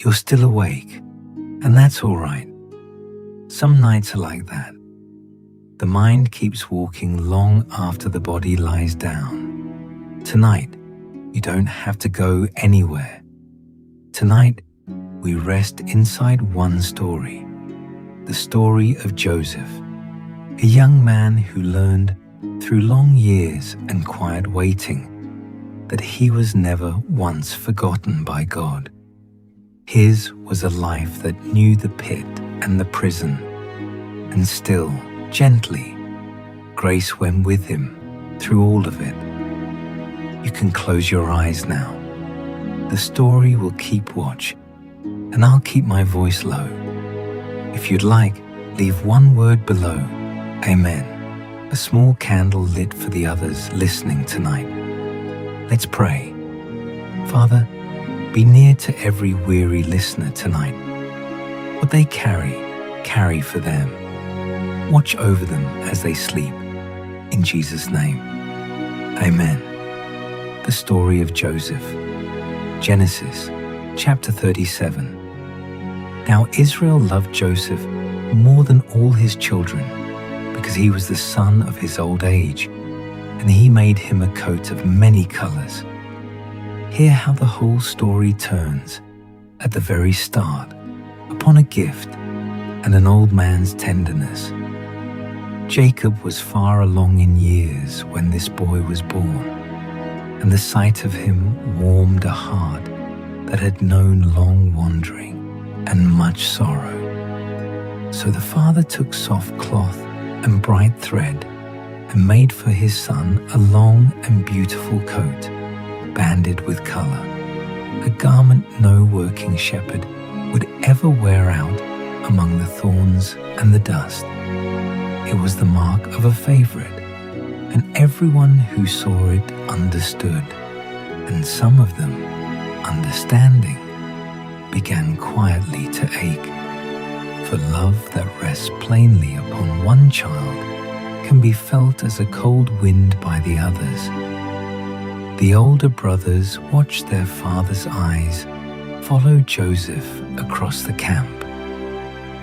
You're still awake, and that's all right. Some nights are like that. The mind keeps walking long after the body lies down. Tonight, you don't have to go anywhere. Tonight, we rest inside one story, the story of Joseph, a young man who learned through long years and quiet waiting that he was never once forgotten by God. His was a life that knew the pit and the prison, and still, gently, grace went with him through all of it. You can close your eyes now. The story will keep watch, and I'll keep my voice low. If you'd like, leave one word below, Amen, a small candle lit for the others listening tonight. Let's pray. Father, be near to every weary listener tonight. What they carry for them. Watch over them as they sleep. In Jesus' name, Amen. The story of Joseph. Genesis chapter 37. Now Israel loved Joseph more than all his children, because he was the son of his old age, and he made him a coat of many colors. Hear how the whole story turns, at the very start, upon a gift and an old man's tenderness. Jacob was far along in years when this boy was born, and the sight of him warmed a heart that had known long wandering and much sorrow. So the father took soft cloth and bright thread and made for his son a long and beautiful coat, banded with color, a garment no working shepherd would ever wear out among the thorns and the dust. It was the mark of a favorite, and everyone who saw it understood, and some of them, understanding, began quietly to ache. For love that rests plainly upon one child can be felt as a cold wind by the others. The older brothers watched their father's eyes follow Joseph across the camp,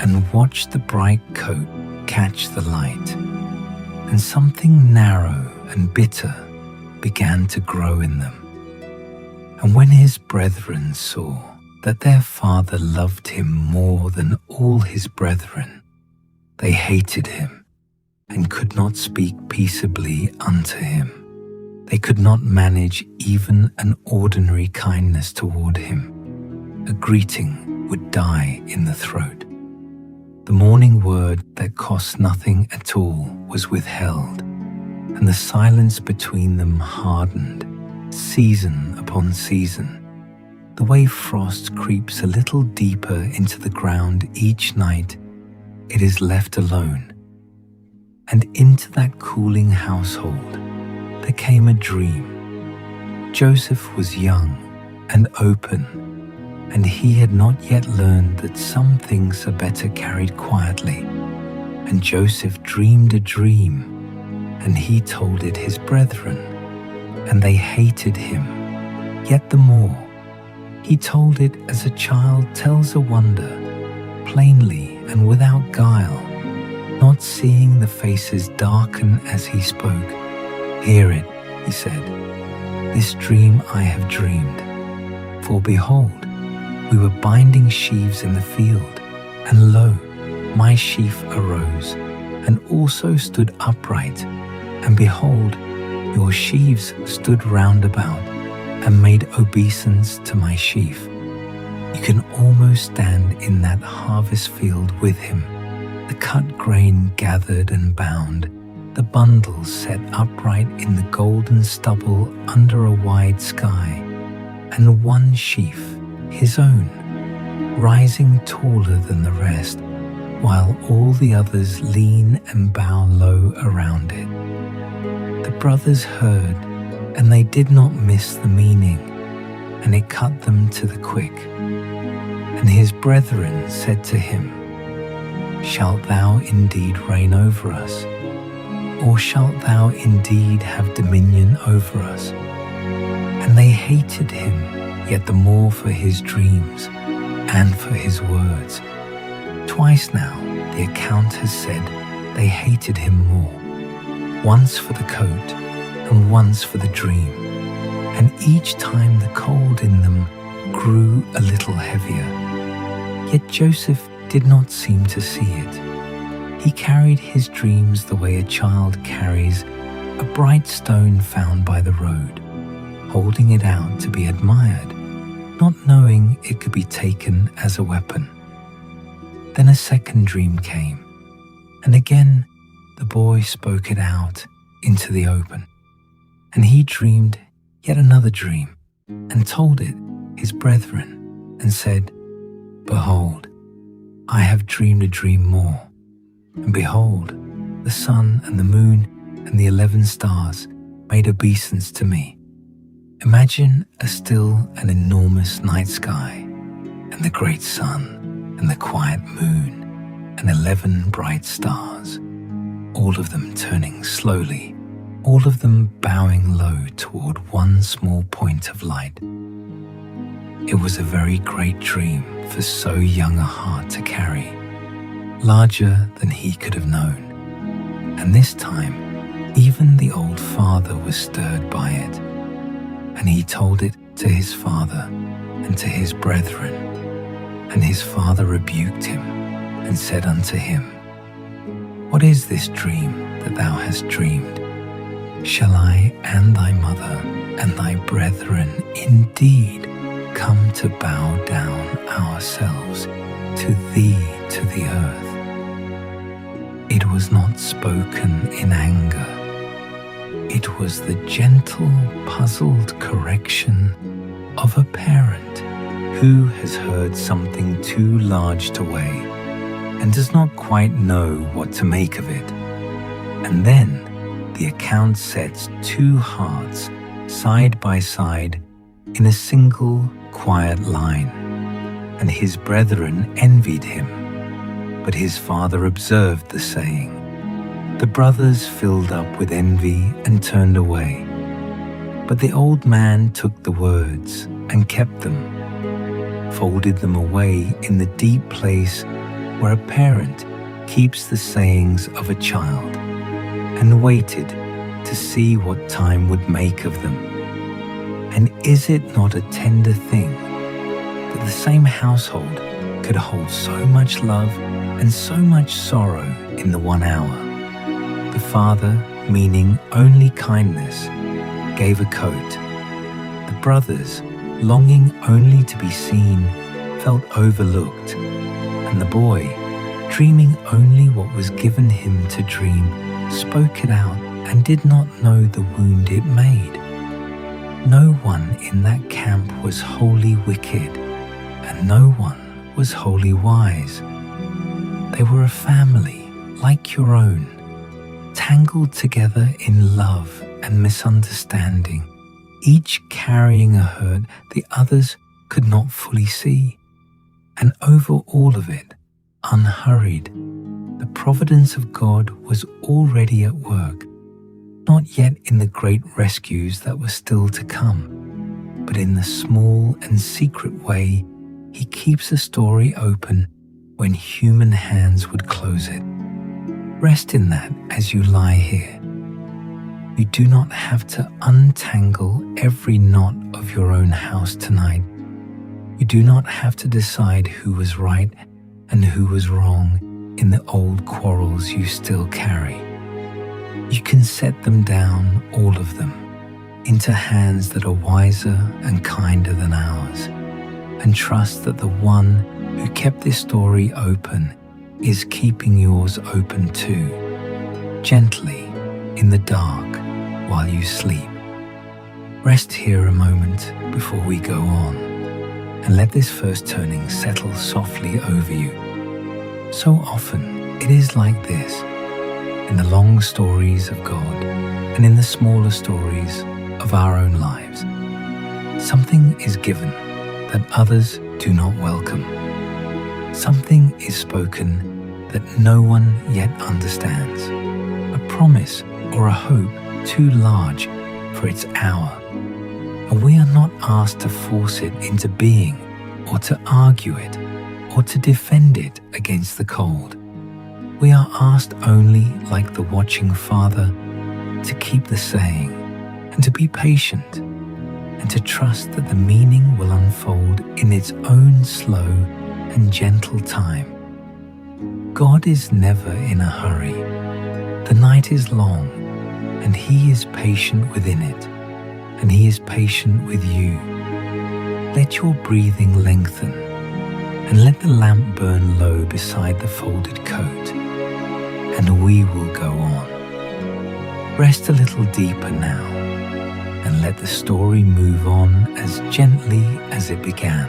and watched the bright coat catch the light, and something narrow and bitter began to grow in them. And when his brethren saw that their father loved him more than all his brethren, they hated him and could not speak peaceably unto him. They could not manage even an ordinary kindness toward him. A greeting would die in the throat. The morning word that cost nothing at all was withheld, and the silence between them hardened, season upon season, the way frost creeps a little deeper into the ground each night it is left alone. And into that cooling household there came a dream. Joseph was young and open, and he had not yet learned that some things are better carried quietly. And Joseph dreamed a dream, and he told it his brethren, and they hated him yet the more. He told it as a child tells a wonder, plainly and without guile, not seeing the faces darken as he spoke. Hear it, he said, this dream I have dreamed. For behold, we were binding sheaves in the field, and lo, my sheaf arose, and also stood upright, and behold, your sheaves stood round about, and made obeisance to my sheaf. You can almost stand in that harvest field with him, the cut grain gathered and bound, the bundles set upright in the golden stubble under a wide sky, and one sheaf, his own, rising taller than the rest, while all the others lean and bow low around it. The brothers heard, and they did not miss the meaning, and it cut them to the quick. And his brethren said to him, shalt thou indeed reign over us? Or shalt thou indeed have dominion over us? And they hated him yet the more for his dreams, and for his words. Twice now the account has said they hated him more, once for the coat and once for the dream, and each time the cold in them grew a little heavier. Yet Joseph did not seem to see it. He carried his dreams the way a child carries a bright stone found by the road, holding it out to be admired, not knowing it could be taken as a weapon. Then a second dream came, and again the boy spoke it out into the open. And he dreamed yet another dream, and told it his brethren, and said, "Behold, I have dreamed a dream more. And behold, the sun and the moon and the 11 stars made obeisance to me." Imagine a still and enormous night sky, and the great sun and the quiet moon and 11 bright stars, all of them turning slowly, all of them bowing low toward one small point of light. It was a very great dream for so young a heart to carry, larger than he could have known. And this time, even the old father was stirred by it, and he told it to his father and to his brethren. And his father rebuked him and said unto him, "What is this dream that thou hast dreamed? Shall I and thy mother and thy brethren indeed come to bow down ourselves to thee to the earth?" It was not spoken in anger. It was the gentle, puzzled correction of a parent who has heard something too large to weigh and does not quite know what to make of it. And then the account sets two hearts side by side in a single quiet line, and his brethren envied him. But his father observed the saying. The brothers filled up with envy and turned away. But the old man took the words and kept them, folded them away in the deep place where a parent keeps the sayings of a child, and waited to see what time would make of them. And is it not a tender thing that the same household could hold so much love and so much sorrow in the one hour? The father, meaning only kindness, gave a coat. The brothers, longing only to be seen, felt overlooked. And the boy, dreaming only what was given him to dream, spoke it out and did not know the wound it made. No one in that camp was wholly wicked, and no one was wholly wise. They were a family like your own, tangled together in love and misunderstanding, each carrying a hurt the others could not fully see. And over all of it, unhurried, the providence of God was already at work, not yet in the great rescues that were still to come, but in the small and secret way He keeps a story open when human hands would close it. Rest in that as you lie here. You do not have to untangle every knot of your own house tonight. You do not have to decide who was right and who was wrong in the old quarrels you still carry. You can set them down, all of them, into hands that are wiser and kinder than ours, and trust that the one who kept this story open is keeping yours open too, gently in the dark while you sleep. Rest here a moment before we go on, and let this first turning settle softly over you. So often it is like this, in the long stories of God and in the smaller stories of our own lives. Something is given that others do not welcome. Something is spoken that no one yet understands. A promise or a hope too large for its hour. And we are not asked to force it into being or to argue it, or to defend it against the cold. We are asked only, like the watching Father, to keep the saying and to be patient and to trust that the meaning will unfold in its own slow and gentle time. God is never in a hurry. The night is long, and He is patient within it, and He is patient with you. Let your breathing lengthen, and let the lamp burn low beside the folded coat, and we will go on. Rest a little deeper now, and let the story move on as gently as it began.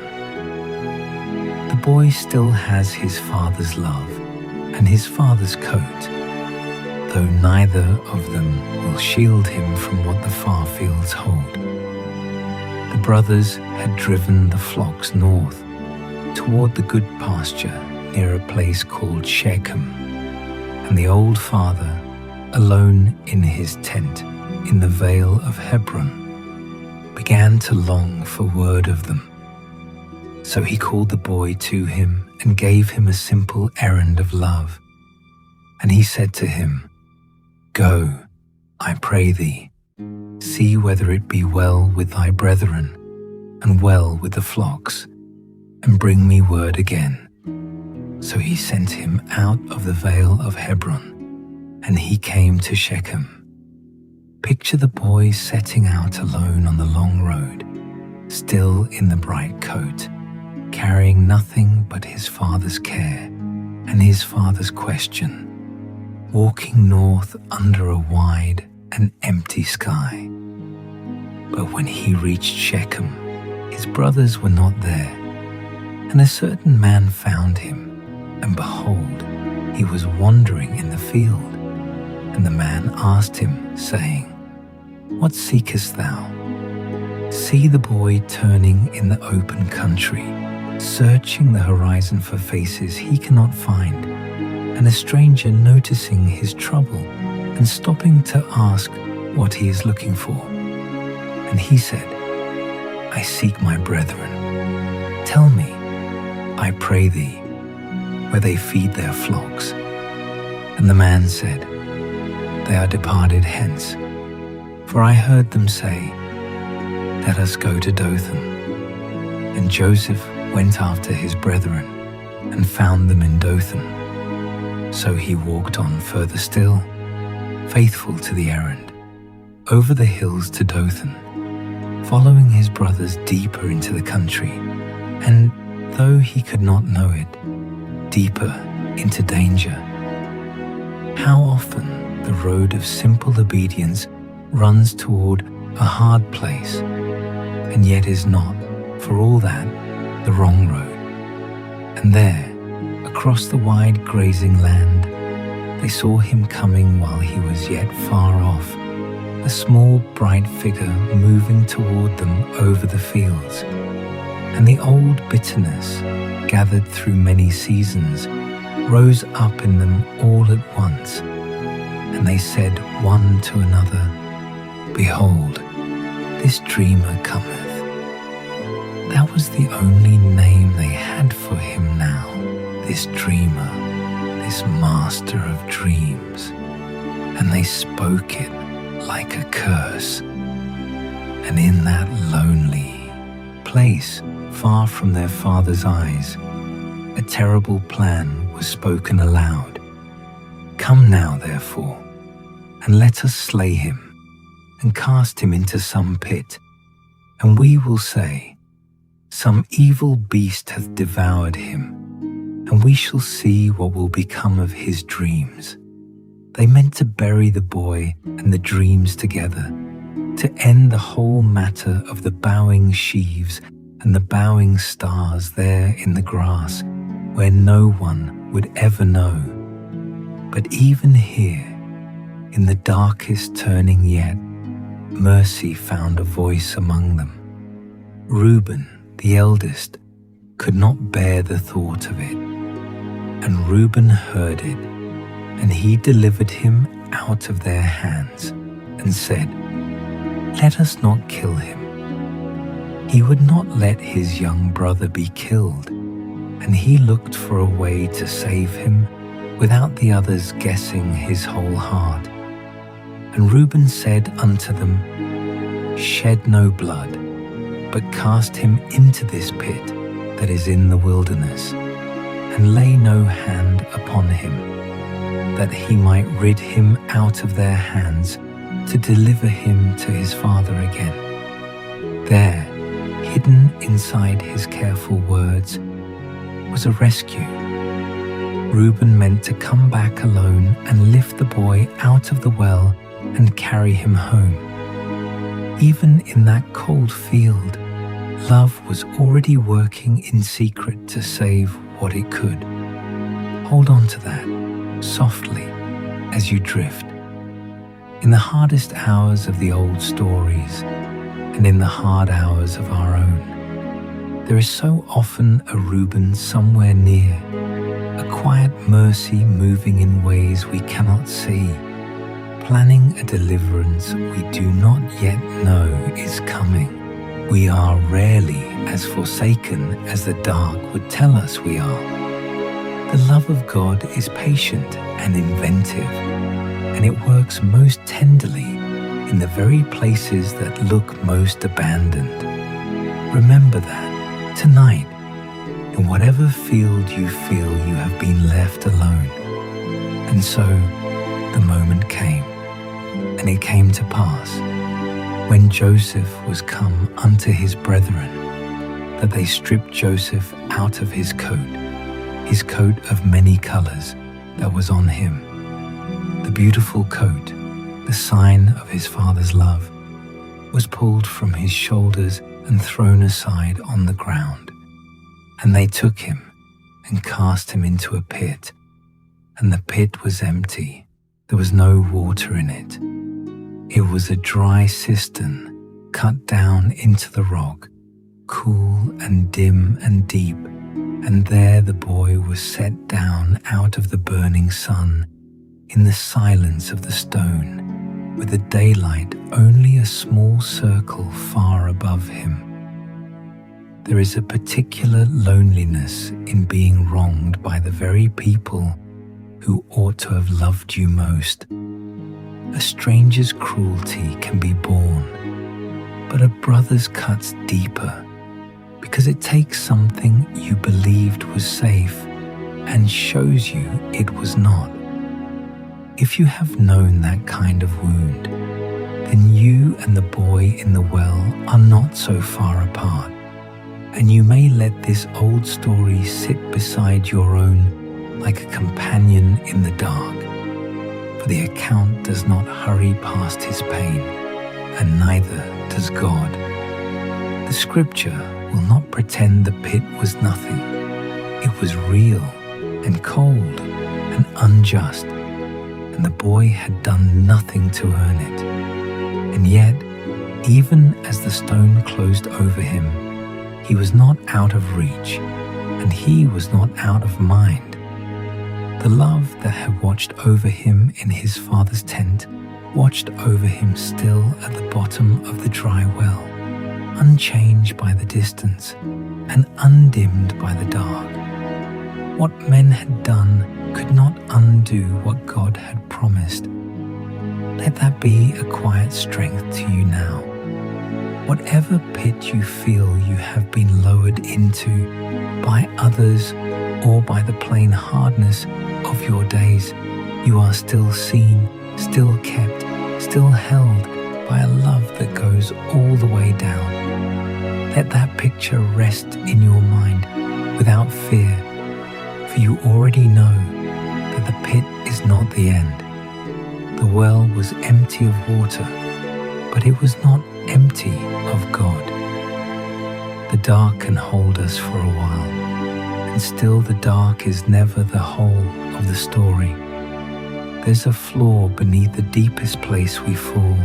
The boy still has his father's love and his father's coat, though neither of them will shield him from what the far fields hold. The brothers had driven the flocks north toward the good pasture near a place called Shechem, and the old father, alone in his tent in the vale of Hebron, began to long for word of them. So he called the boy to him and gave him a simple errand of love. And he said to him, "Go, I pray thee, see whether it be well with thy brethren, and well with the flocks, and bring me word again." So he sent him out of the vale of Hebron, and he came to Shechem. Picture the boy setting out alone on the long road, still in the bright coat, carrying nothing but his father's care and his father's question, walking north under a wide and empty sky. But when he reached Shechem, his brothers were not there, and a certain man found him, and behold, he was wandering in the field. And the man asked him, saying, "What seekest thou?" See the boy turning in the open country, searching the horizon for faces he cannot find, and a stranger noticing his trouble and stopping to ask what he is looking for. And he said, "I seek my brethren. Tell me, I pray thee, where they feed their flocks." And the man said, "They are departed hence, for I heard them say, Let us go to Dothan." And Joseph went after his brethren, and found them in Dothan. So he walked on further still, faithful to the errand, over the hills to Dothan, following his brothers deeper into the country, and, though he could not know it, deeper into danger. How often the road of simple obedience runs toward a hard place, and yet is not, for all that, the wrong road. And there, across the wide grazing land, they saw him coming while he was yet far off, a small bright figure moving toward them over the fields. And the old bitterness, gathered through many seasons, rose up in them all at once. And they said one to another, "Behold, this dreamer cometh." That was the only name they had for him now, this dreamer, this master of dreams. And they spoke it like a curse. And in that lonely place, far from their father's eyes, a terrible plan was spoken aloud. "Come now, therefore, and let us slay him, and cast him into some pit, and we will say, Some evil beast hath devoured him, and we shall see what will become of his dreams." They meant to bury the boy and the dreams together, to end the whole matter of the bowing sheaves and the bowing stars there in the grass, where no one would ever know. But even here, in the darkest turning yet, mercy found a voice among them. Reuben, the eldest, could not bear the thought of it. And Reuben heard it, and he delivered him out of their hands, and said, "Let us not kill him." He would not let his young brother be killed, and he looked for a way to save him without the others guessing his whole heart. And Reuben said unto them, Shed no blood, but cast him into this pit that is in the wilderness, and lay no hand upon him, that he might rid him out of their hands, to deliver him to his father again. There, hidden inside his careful words, was a rescue. Reuben meant to come back alone and lift the boy out of the well and carry him home. Even in that cold field, love was already working in secret to save what it could. Hold on to that softly as you drift. In the hardest hours of the old stories, and in the hard hours of our own, there is so often a Reuben somewhere near, a quiet mercy moving in ways we cannot see, planning a deliverance we do not yet know is coming. We are rarely as forsaken as the dark would tell us we are. The love of God is patient and inventive, and it works most tenderly in the very places that look most abandoned. Remember that tonight, in whatever field you feel you have been left alone. And so the moment came, and it came to pass, when Joseph was come unto his brethren, that they stripped Joseph out of his coat of many colours that was on him, the beautiful coat, the sign of his father's love, was pulled from his shoulders and thrown aside on the ground. And they took him and cast him into a pit, and the pit was empty. There was no water in it. It was a dry cistern cut down into the rock, cool and dim and deep, and there the boy was set down out of the burning sun, in the silence of the stone, with the daylight only a small circle far above him. There is a particular loneliness in being wronged by the very people who ought to have loved you most. A stranger's cruelty can be borne, but a brother's cuts deeper, because it takes something you believed was safe and shows you it was not. If you have known that kind of wound, then you and the boy in the well are not so far apart, and you may let this old story sit beside your own like a companion in the dark, for the account does not hurry past his pain, and neither does God. The scripture will not pretend the pit was nothing. It was real and cold and unjust, and the boy had done nothing to earn it. And yet, even as the stone closed over him, he was not out of reach, and he was not out of mind. The love that had watched over him in his father's tent watched over him still at the bottom of the dry well, unchanged by the distance and undimmed by the dark. What men had done could not undo what God had promised. Let that be a quiet strength to you now. Whatever pit you feel you have been lowered into by others or by the plain hardness of your days, you are still seen, still kept, still held by a love that goes all the way down. Let that picture rest in your mind without fear, for you already know that the pit is not the end. The well was empty of water, but it was not empty of God. The dark can hold us for a while, and still the dark is never the whole of the story. There's a flaw beneath the deepest place we fall,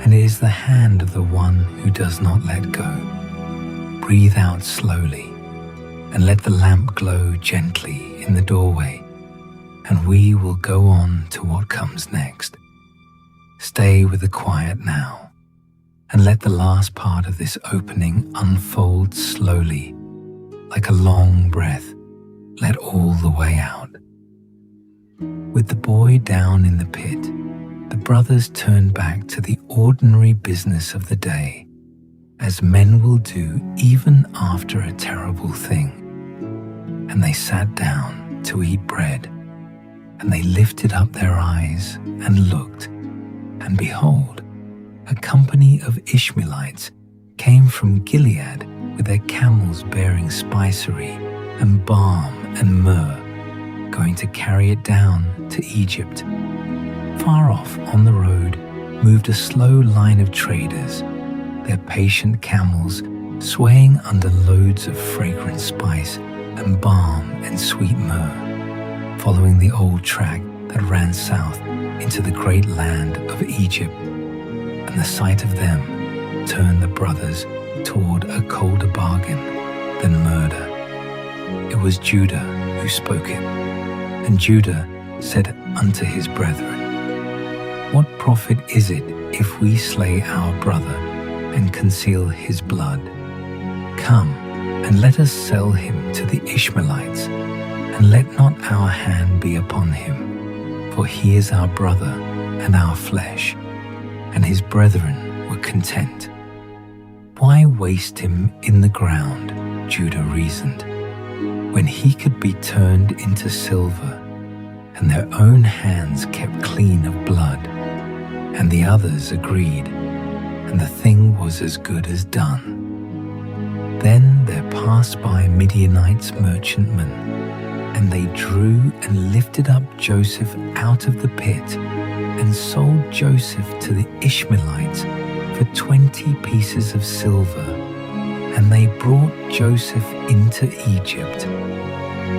and it is the hand of the one who does not let go. Breathe out slowly, and let the lamp glow gently in the doorway, and we will go on to what comes next. Stay with the quiet now, and let the last part of this opening unfold slowly, like a long breath, let all the way out. With the boy down in the pit, the brothers turned back to the ordinary business of the day, as men will do even after a terrible thing. And they sat down to eat bread, and they lifted up their eyes and looked, and behold, a company of Ishmaelites came from Gilead with their camels bearing spicery and balm and myrrh, going to carry it down to Egypt. Far off on the road moved a slow line of traders, their patient camels swaying under loads of fragrant spice and balm and sweet myrrh, following the old track that ran south into the great land of Egypt. And the sight of them turned the brothers toward a colder bargain than murder. It was Judah who spoke it, and Judah said unto his brethren, What profit is it if we slay our brother and conceal his blood? Come, and let us sell him to the Ishmaelites, and let not our hand be upon him, for he is our brother and our flesh. And his brethren were content. Why waste him in the ground, Judah reasoned, when he could be turned into silver, and their own hands kept clean of blood? And the others agreed, and the thing was as good as done. Then there passed by Midianites merchantmen, and they drew and lifted up Joseph out of the pit, and sold Joseph to the Ishmaelites for 20 pieces of silver. And they brought Joseph into Egypt,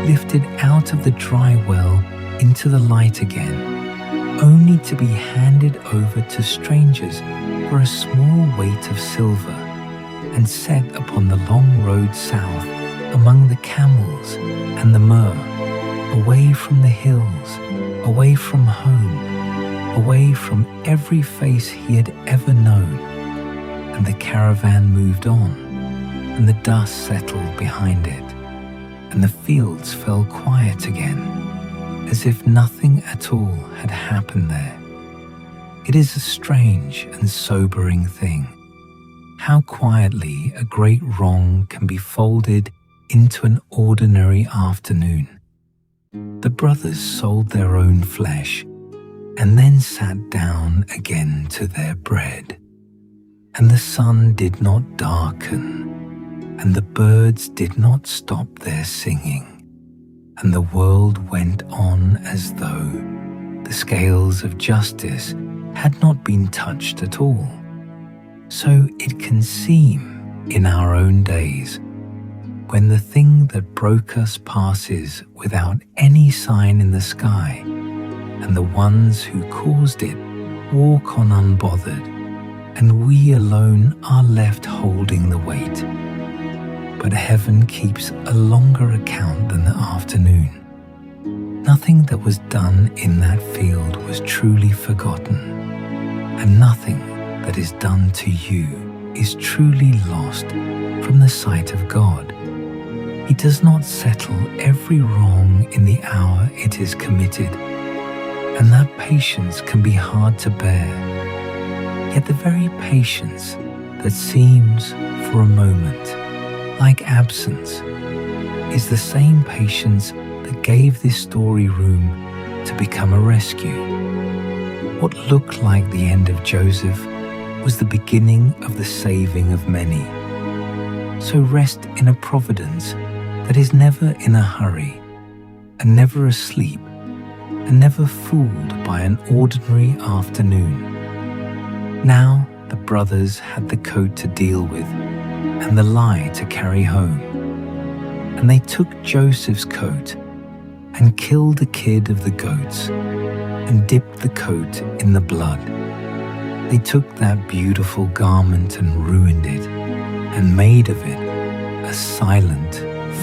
lifted out of the dry well into the light again, only to be handed over to strangers for a small weight of silver, and set upon the long road south among the camels and the myrrh, away from the hills, away from home, away from every face he had ever known. And the caravan moved on, and the dust settled behind it, and the fields fell quiet again, as if nothing at all had happened there. It is a strange and sobering thing, how quietly a great wrong can be folded into an ordinary afternoon. The brothers sold their own flesh, and then sat down again to their bread. And the sun did not darken, and the birds did not stop their singing, and the world went on as though the scales of justice had not been touched at all. So it can seem in our own days, when the thing that broke us passes without any sign in the sky, and the ones who caused it walk on unbothered, and we alone are left holding the weight. But heaven keeps a longer account than the afternoon. Nothing that was done in that field was truly forgotten, and nothing that is done to you is truly lost from the sight of God. He does not settle every wrong in the hour it is committed, and that patience can be hard to bear. Yet the very patience that seems for a moment like absence is the same patience that gave this story room to become a rescue. What looked like the end of Joseph was the beginning of the saving of many. So rest in a providence that is never in a hurry, and never asleep, and never fooled by an ordinary afternoon. Now the brothers had the coat to deal with, and the lie to carry home. And they took Joseph's coat, and killed the kid of the goats, and dipped the coat in the blood. They took that beautiful garment and ruined it, and made of it a silent,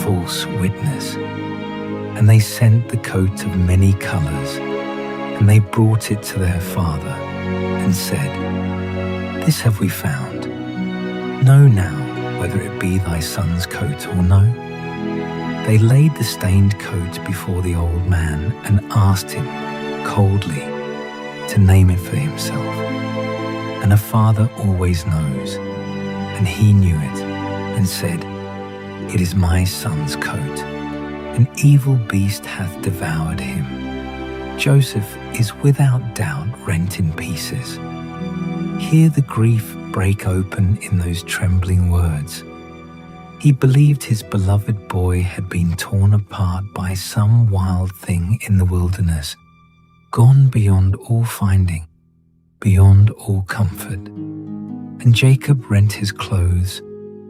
false witness. And they sent the coat of many colors, and they brought it to their father, and said, This have we found. Know now whether it be thy son's coat or no. They laid the stained coat before the old man and asked him, coldly, to name it for himself. And a father always knows, and he knew it, and said, "It is my son's coat. An evil beast hath devoured him. Joseph is without doubt rent in pieces." Hear the grief break open in those trembling words. He believed his beloved boy had been torn apart by some wild thing in the wilderness, gone beyond all finding, beyond all comfort. And Jacob rent his clothes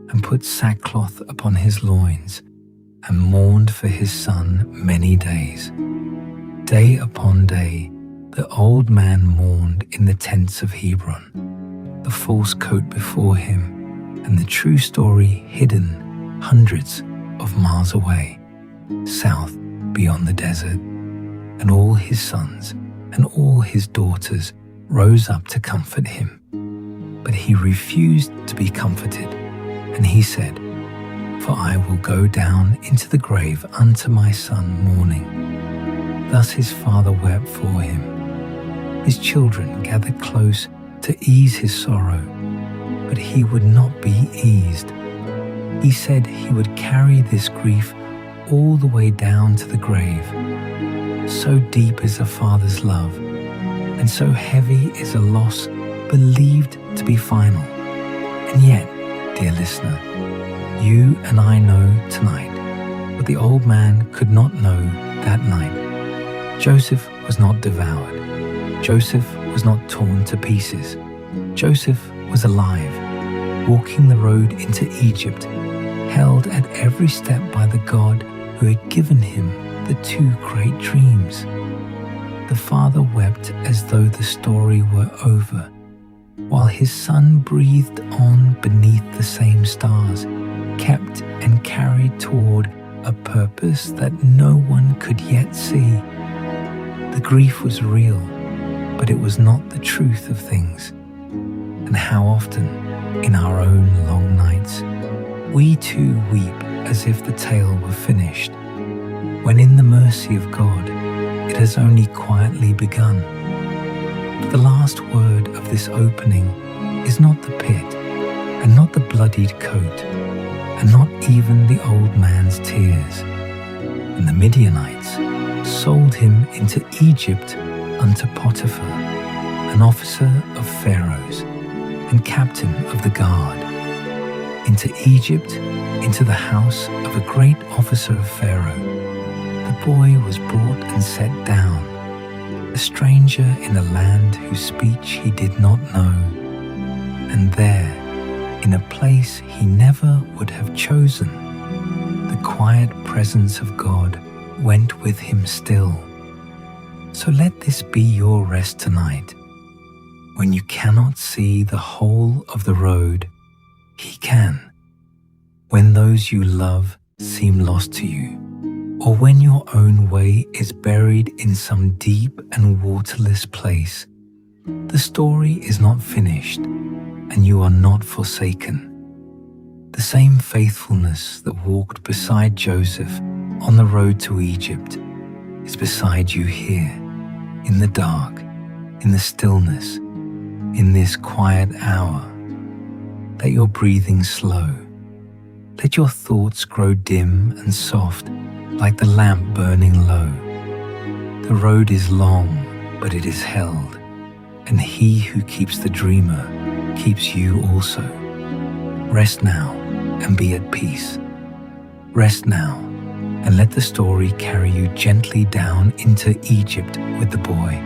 and put sackcloth upon his loins and mourned for his son many days. Day upon day, the old man mourned in the tents of Hebron, the false coat before him, and the true story hidden hundreds of miles away, south beyond the desert. And all his sons and all his daughters rose up to comfort him. But he refused to be comforted, and he said, "For I will go down into the grave unto my son mourning." Thus his father wept for him. His children gathered close to ease his sorrow, but he would not be eased. He said he would carry this grief all the way down to the grave. So deep is a father's love, and so heavy is a loss believed to be final. And yet, dear listener, you and I know tonight what the old man could not know that night. Joseph was not devoured. Joseph was not torn to pieces. Joseph was alive, walking the road into Egypt, held at every step by the God who had given him the two great dreams. The father wept as though the story were over, while his son breathed on beneath the same stars, kept and carried toward a purpose that no one could yet see. The grief was real, but it was not the truth of things. And how often, in our own long nights, we too weep as if the tale were finished, when in the mercy of God, it has only quietly begun. But the last word of this opening is not the pit, and not the bloodied coat, and not even the old man's tears. And the Midianites sold him into Egypt unto Potiphar, an officer of Pharaoh's, and captain of the guard. Into Egypt, into the house of a great officer of Pharaoh. The boy was brought and set down, a stranger in a land whose speech he did not know. And there, in a place he never would have chosen, the quiet presence of God went with him still. So let this be your rest tonight. When you cannot see the whole of the road, He can. When those you love seem lost to you, or when your own way is buried in some deep and waterless place, the story is not finished, and you are not forsaken. The same faithfulness that walked beside Joseph on the road to Egypt is beside you here, in the dark, in the stillness, in this quiet hour. Let your breathing slow. Let your thoughts grow dim and soft, like the lamp burning low. The road is long, but it is held, and He who keeps the dreamer keeps you also. Rest now and be at peace. Rest now and let the story carry you gently down into Egypt with the boy.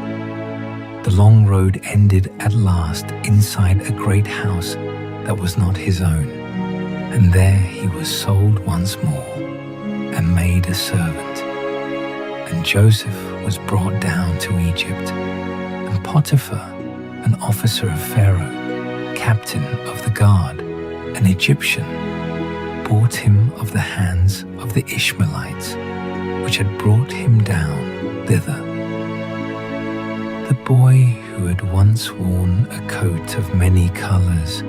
The long road ended at last inside a great house that was not his own, and there he was sold once more and made a servant. And Joseph was brought down to Egypt, and Potiphar, an officer of Pharaoh, captain of the guard, an Egyptian, bought him of the hands of the Ishmaelites, which had brought him down thither. The boy who had once worn a coat of many colors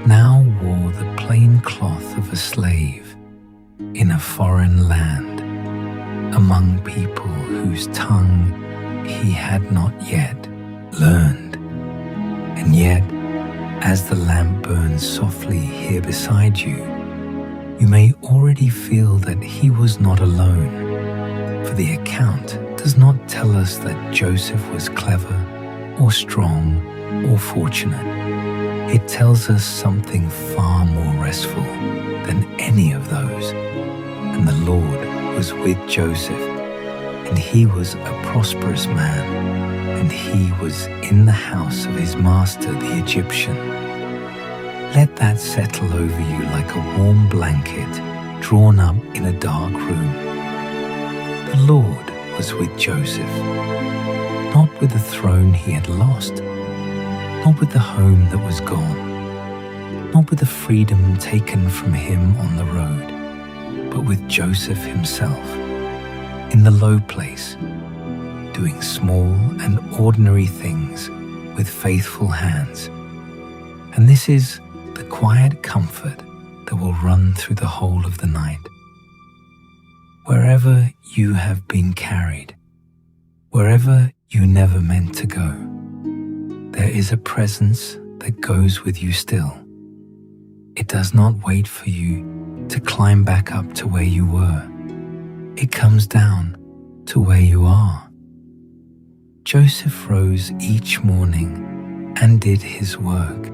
now wore the plain cloth of a slave, in a foreign land, among people whose tongue he had not yet learned. And yet, as the lamp burns softly here beside you, you may already feel that he was not alone, for the account does not tell us that Joseph was clever or strong or fortunate. It tells us something far more restful than any of those. And the Lord was with Joseph, and he was a prosperous man, and he was in the house of his master the Egyptian. Let that settle over you like a warm blanket drawn up in a dark room. The Lord was with Joseph, not with the throne he had lost, not with the home that was gone, not with the freedom taken from him on the road, but with Joseph himself, in the low place, doing small and ordinary things with faithful hands. And this is the quiet comfort that will run through the whole of the night. Wherever you have been carried, wherever you never meant to go, there is a presence that goes with you still. It does not wait for you to climb back up to where you were. It comes down to where you are. Joseph rose each morning and did his work,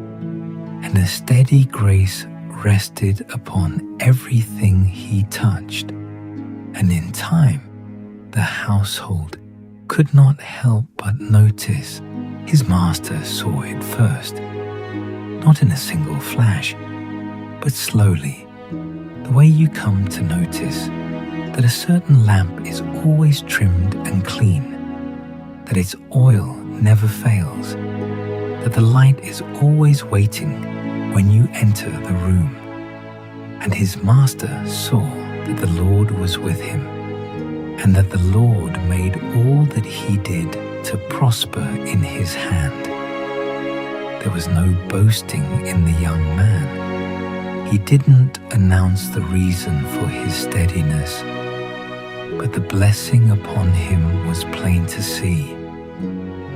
and a steady grace rested upon everything he touched. And in time, the household could not help but notice his master saw it first, not in a single flash, but slowly, the way you come to notice that a certain lamp is always trimmed and clean, that its oil never fails, that the light is always waiting when you enter the room. And his master saw that the Lord was with him, and that the Lord made all that he did to prosper in his hand. There was no boasting in the young man. He didn't announce the reason for his steadiness, but the blessing upon him was plain to see,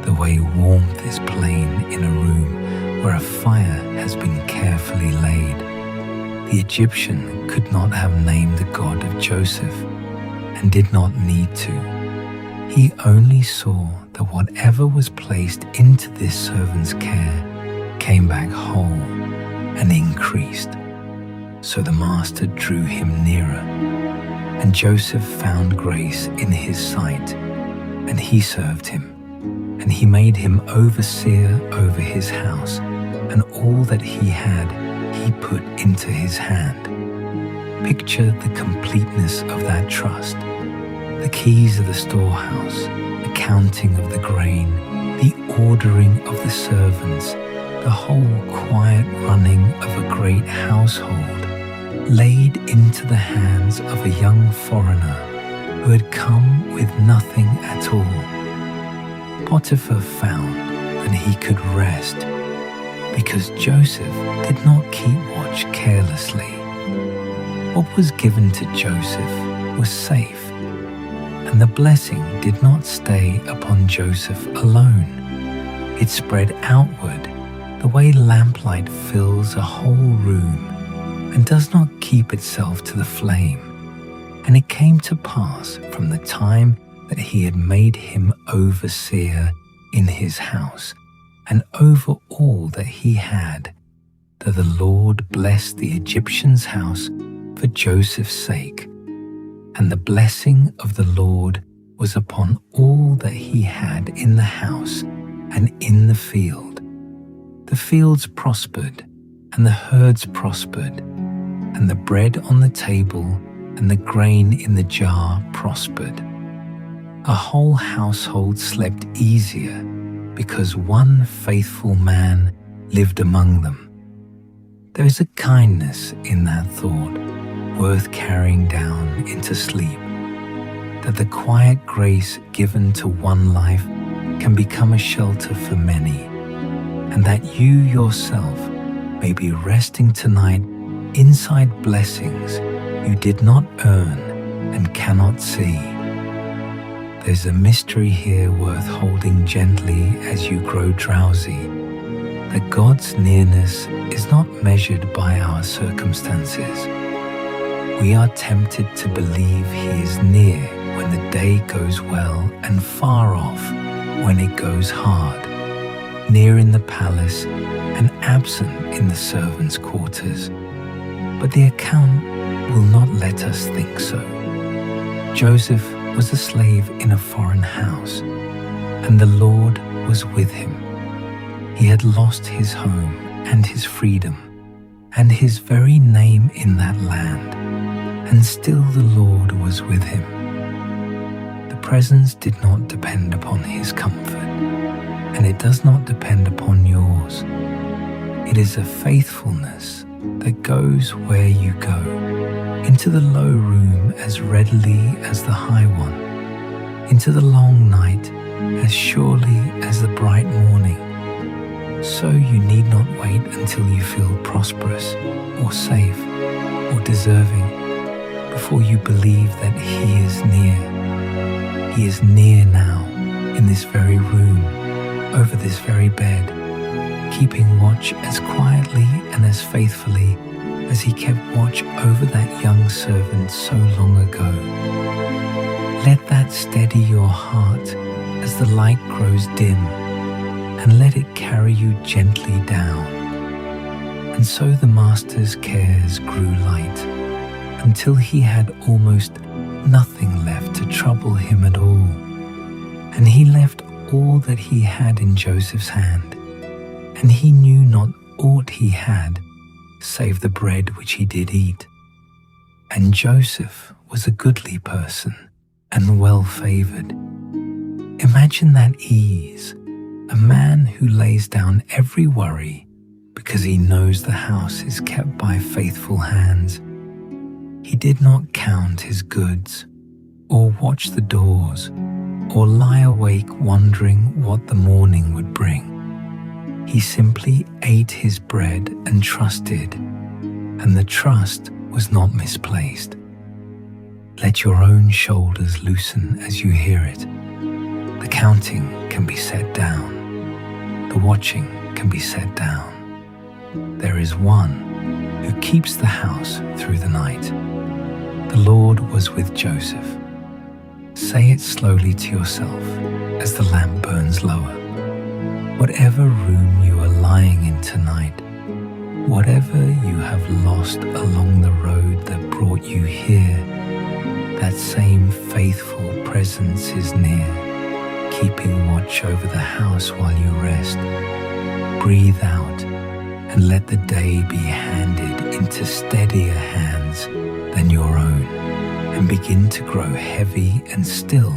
the way warmth is plain in a room where a fire has been carefully laid. The Egyptian could not have named the God of Joseph, and did not need to. He only saw that whatever was placed into this servant's care came back whole and increased. So the master drew him nearer, and Joseph found grace in his sight, and he served him, and he made him overseer over his house, and all that he had he put into his hand. Picture the completeness of that trust. The keys of the storehouse, the counting of the grain, the ordering of the servants, the whole quiet running of a great household, laid into the hands of a young foreigner who had come with nothing at all. Potiphar found that he could rest because Joseph did not keep watch carelessly. What was given to Joseph was safe, and the blessing did not stay upon Joseph alone. It spread outward the way lamplight fills a whole room and does not keep itself to the flame. And it came to pass from the time that he had made him overseer in his house and over all that he had, that the Lord blessed the Egyptian's house for Joseph's sake. And the blessing of the Lord was upon all that he had in the house and in the field. The fields prospered, and the herds prospered, and the bread on the table and the grain in the jar prospered. A whole household slept easier because one faithful man lived among them. There is a kindness in that thought worth carrying down into sleep, that the quiet grace given to one life can become a shelter for many, and that you yourself may be resting tonight inside blessings you did not earn and cannot see. There's a mystery here worth holding gently as you grow drowsy, that God's nearness is not measured by our circumstances. We are tempted to believe He is near when the day goes well and far off when it goes hard, near in the palace and absent in the servants' quarters. But the account will not let us think so. Joseph was a slave in a foreign house, and the Lord was with him. He had lost his home and his freedom, and his very name in that land, and still the Lord was with him. The presence did not depend upon his comfort, and it does not depend upon yours. It is a faithfulness that goes where you go, into the low room as readily as the high one, into the long night as surely as the bright morning. So you need not wait until you feel prosperous or safe or deserving before you believe that He is near. He is near now, in this very room, over this very bed, keeping watch as quietly and as faithfully as He kept watch over that young servant so long ago. Let that steady your heart as the light grows dim, and let it carry you gently down. And so the Master's cares grew light, until He had almost nothing left to trouble Him at all. And He left all that He had in Joseph's hand, and he knew not aught he had, save the bread which he did eat. And Joseph was a goodly person, and well-favoured. Imagine that ease, a man who lays down every worry because he knows the house is kept by faithful hands. He did not count his goods, or watch the doors, or lie awake wondering what the morning would bring. He simply ate his bread and trusted, and the trust was not misplaced. Let your own shoulders loosen as you hear it. The counting can be set down. The watching can be set down. There is one who keeps the house through the night. The Lord was with Joseph. Say it slowly to yourself as the lamp burns lower. Whatever room you are lying in tonight, whatever you have lost along the road that brought you here, that same faithful presence is near, keeping watch over the house while you rest. Breathe out and let the day be handed into steadier hands than your own, and begin to grow heavy and still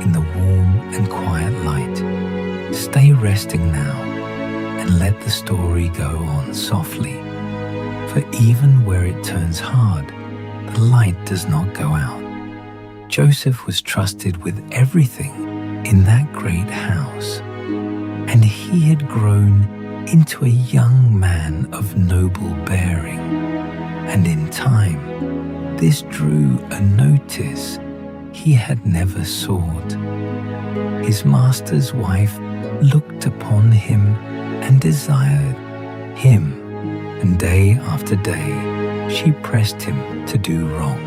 in the warm and quiet light. Stay resting now and let the story go on softly, for even where it turns hard, the light does not go out. Joseph was trusted with everything in that great house, and he had grown into a young man of noble bearing, and in time this drew a notice he had never sought. His master's wife looked upon him and desired him, and day after day she pressed him to do wrong.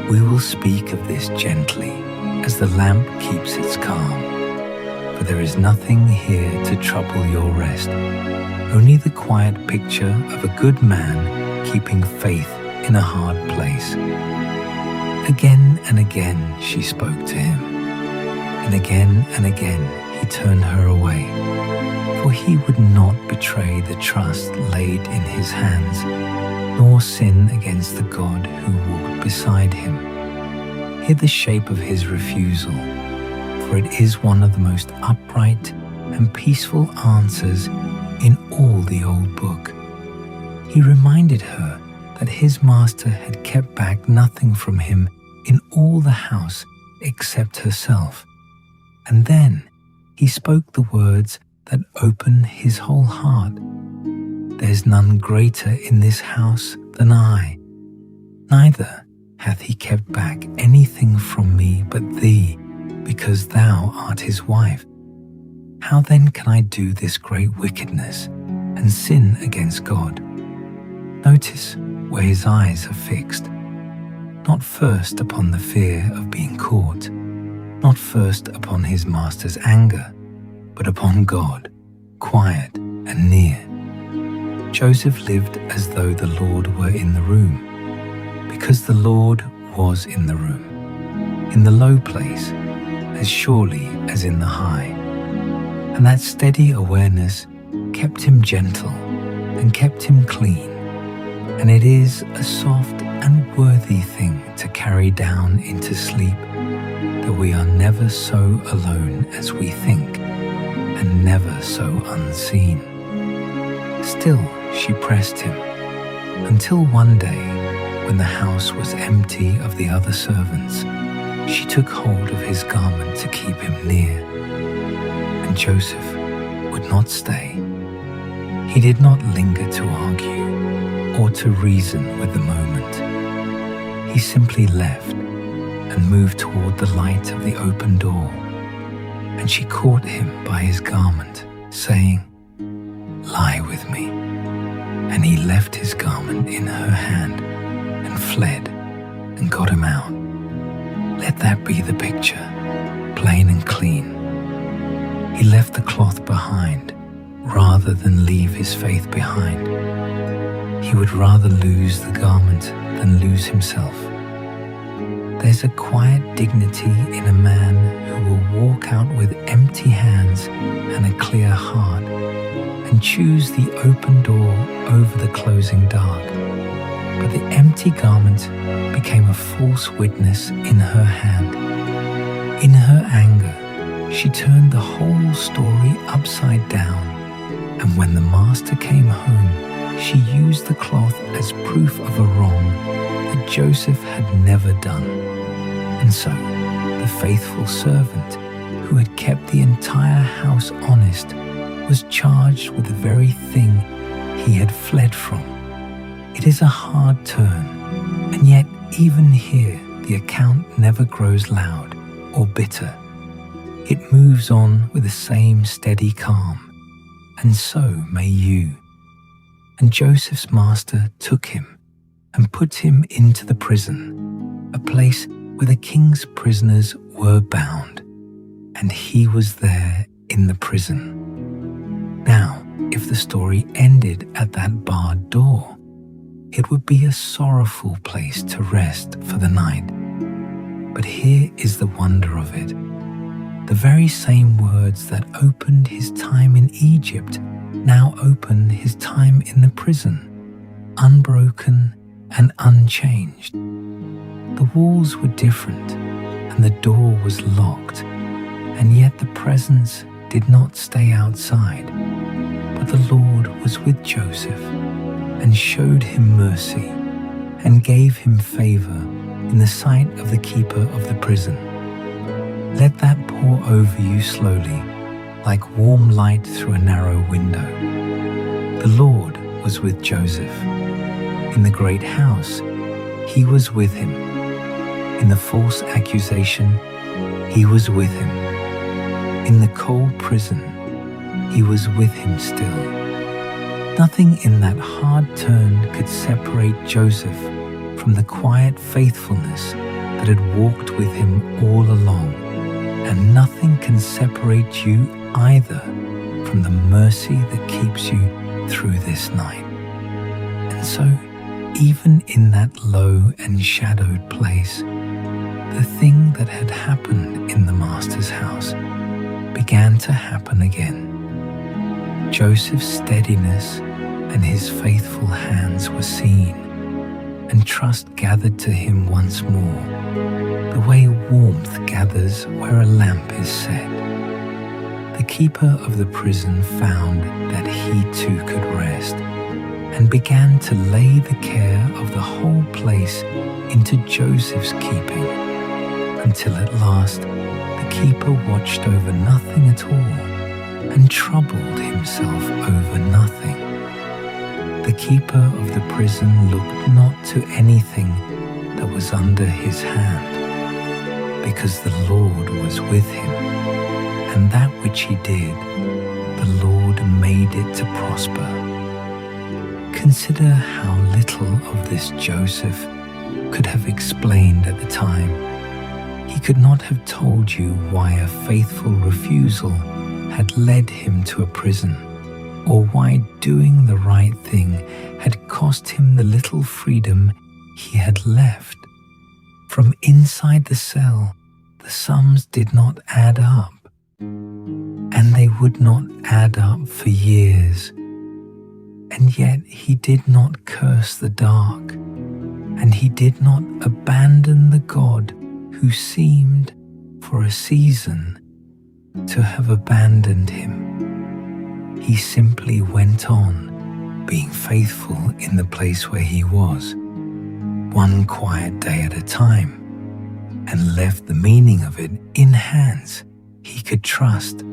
We will speak of this gently as the lamp keeps its calm, for there is nothing here to trouble your rest, only the quiet picture of a good man keeping faith in a hard place. Again and again she spoke to him, and again he turned her away, for he would not betray the trust laid in his hands, nor sin against the God who walked beside him. Hear the shape of his refusal, for it is one of the most upright and peaceful answers in all the old book. He reminded her that his master had kept back nothing from him in all the house except herself. And then he spoke the words that open his whole heart. There's none greater in this house than I. Neither hath he kept back anything from me but thee, because thou art his wife. How then can I do this great wickedness and sin against God? Notice where his eyes are fixed. Not first upon the fear of being caught, not first upon his master's anger, but upon God, quiet and near. Joseph lived as though the Lord were in the room, because the Lord was in the room, in the low place, as surely as in the high. And that steady awareness kept him gentle and kept him clean. And it is a soft and worthy thing to carry down into sleep, that we are never so alone as we think, and never so unseen. Still she pressed him, until one day, when the house was empty of the other servants, she took hold of his garment to keep him near. And Joseph would not stay. He did not linger to argue or to reason with the moment. He simply left and moved toward the light of the open door. And she caught him by his garment, saying, "Lie with me." And he left his garment in her hand and fled and got him out. Let that be the picture, plain and clean. He left the cloth behind rather than leave his faith behind. He would rather lose the garment than lose himself. There's a quiet dignity in a man who will walk out with empty hands and a clear heart and choose the open door over the closing dark. But the empty garment became a false witness in her hand. In her anger, she turned the whole story upside down, and when the master came home, she used the cloth as proof of a wrong that Joseph had never done. And so, the faithful servant who had kept the entire house honest was charged with the very thing he had fled from. It is a hard turn, and yet even here the account never grows loud or bitter. It moves on with the same steady calm, and so may you. And Joseph's master took him and put him into the prison, a place where the king's prisoners were bound, and he was there in the prison. Now, if the story ended at that barred door, it would be a sorrowful place to rest for the night. But here is the wonder of it. The very same words that opened his time in Egypt now open his time in the prison, unbroken and unchanged. The walls were different and the door was locked, and yet the presence did not stay outside. But the Lord was with Joseph and showed him mercy and gave him favor in the sight of the keeper of the prison. Let that pour over you slowly, like warm light through a narrow window. The Lord was with Joseph. In the great house, he was with him. In the false accusation, he was with him. In the cold prison, he was with him still. Nothing in that hard turn could separate Joseph from the quiet faithfulness that had walked with him all along, and nothing can separate you either from the mercy that keeps you through this night. And so, even in that low and shadowed place, the thing that had happened in the master's house began to happen again. Joseph's steadiness and his faithful hands were seen, and trust gathered to him once more, the way warmth gathers where a lamp is set. The keeper of the prison found that he too could rest, and began to lay the care of the whole place into Joseph's keeping, until at last the keeper watched over nothing at all, and troubled himself over nothing. The keeper of the prison looked not to anything that was under his hand, because the Lord was with him, and that which he did, the Lord made it to prosper. Consider how little of this Joseph could have explained at the time. He could not have told you why a faithful refusal had led him to a prison, or why doing the right thing had cost him the little freedom he had left. From inside the cell, the sums did not add up, and they would not add up for years. And yet he did not curse the dark, and he did not abandon the God who seemed, for a season, to have abandoned him. He simply went on, being faithful in the place where he was, one quiet day at a time, and left the meaning of it in hands he could trust.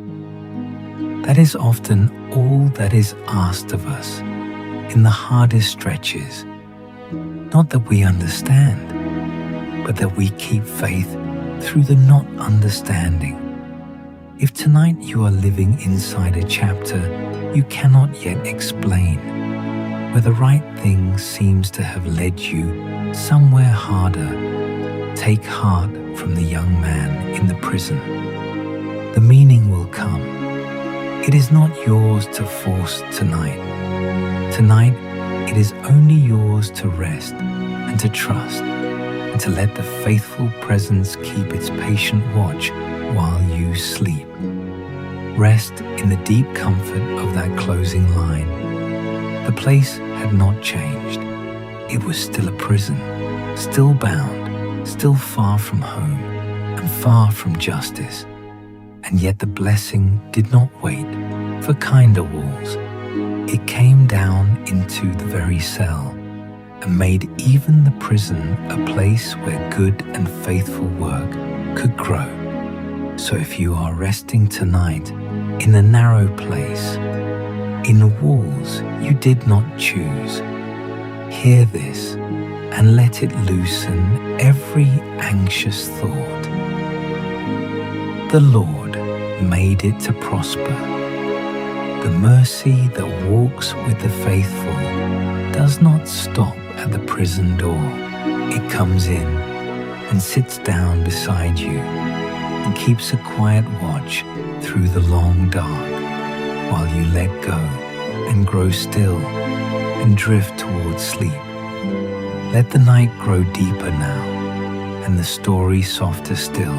That is often all that is asked of us in the hardest stretches. Not that we understand, but that we keep faith through the not understanding. If tonight you are living inside a chapter you cannot yet explain, where the right thing seems to have led you somewhere harder, take heart from the young man in the prison. The meaning will come. It is not yours to force tonight. Tonight, it is only yours to rest and to trust, and to let the faithful presence keep its patient watch while you sleep. Rest in the deep comfort of that closing line. The place had not changed. It was still a prison, still bound, still far from home, and far from justice. And yet the blessing did not wait for kinder walls. It came down into the very cell and made even the prison a place where good and faithful work could grow. So if you are resting tonight in a narrow place, in walls you did not choose, hear this and let it loosen every anxious thought. The Lord made it to prosper. The mercy that walks with the faithful does not stop at the prison door. It comes in and sits down beside you and keeps a quiet watch through the long dark while you let go and grow still and drift towards sleep. Let the night grow deeper now and the story softer still.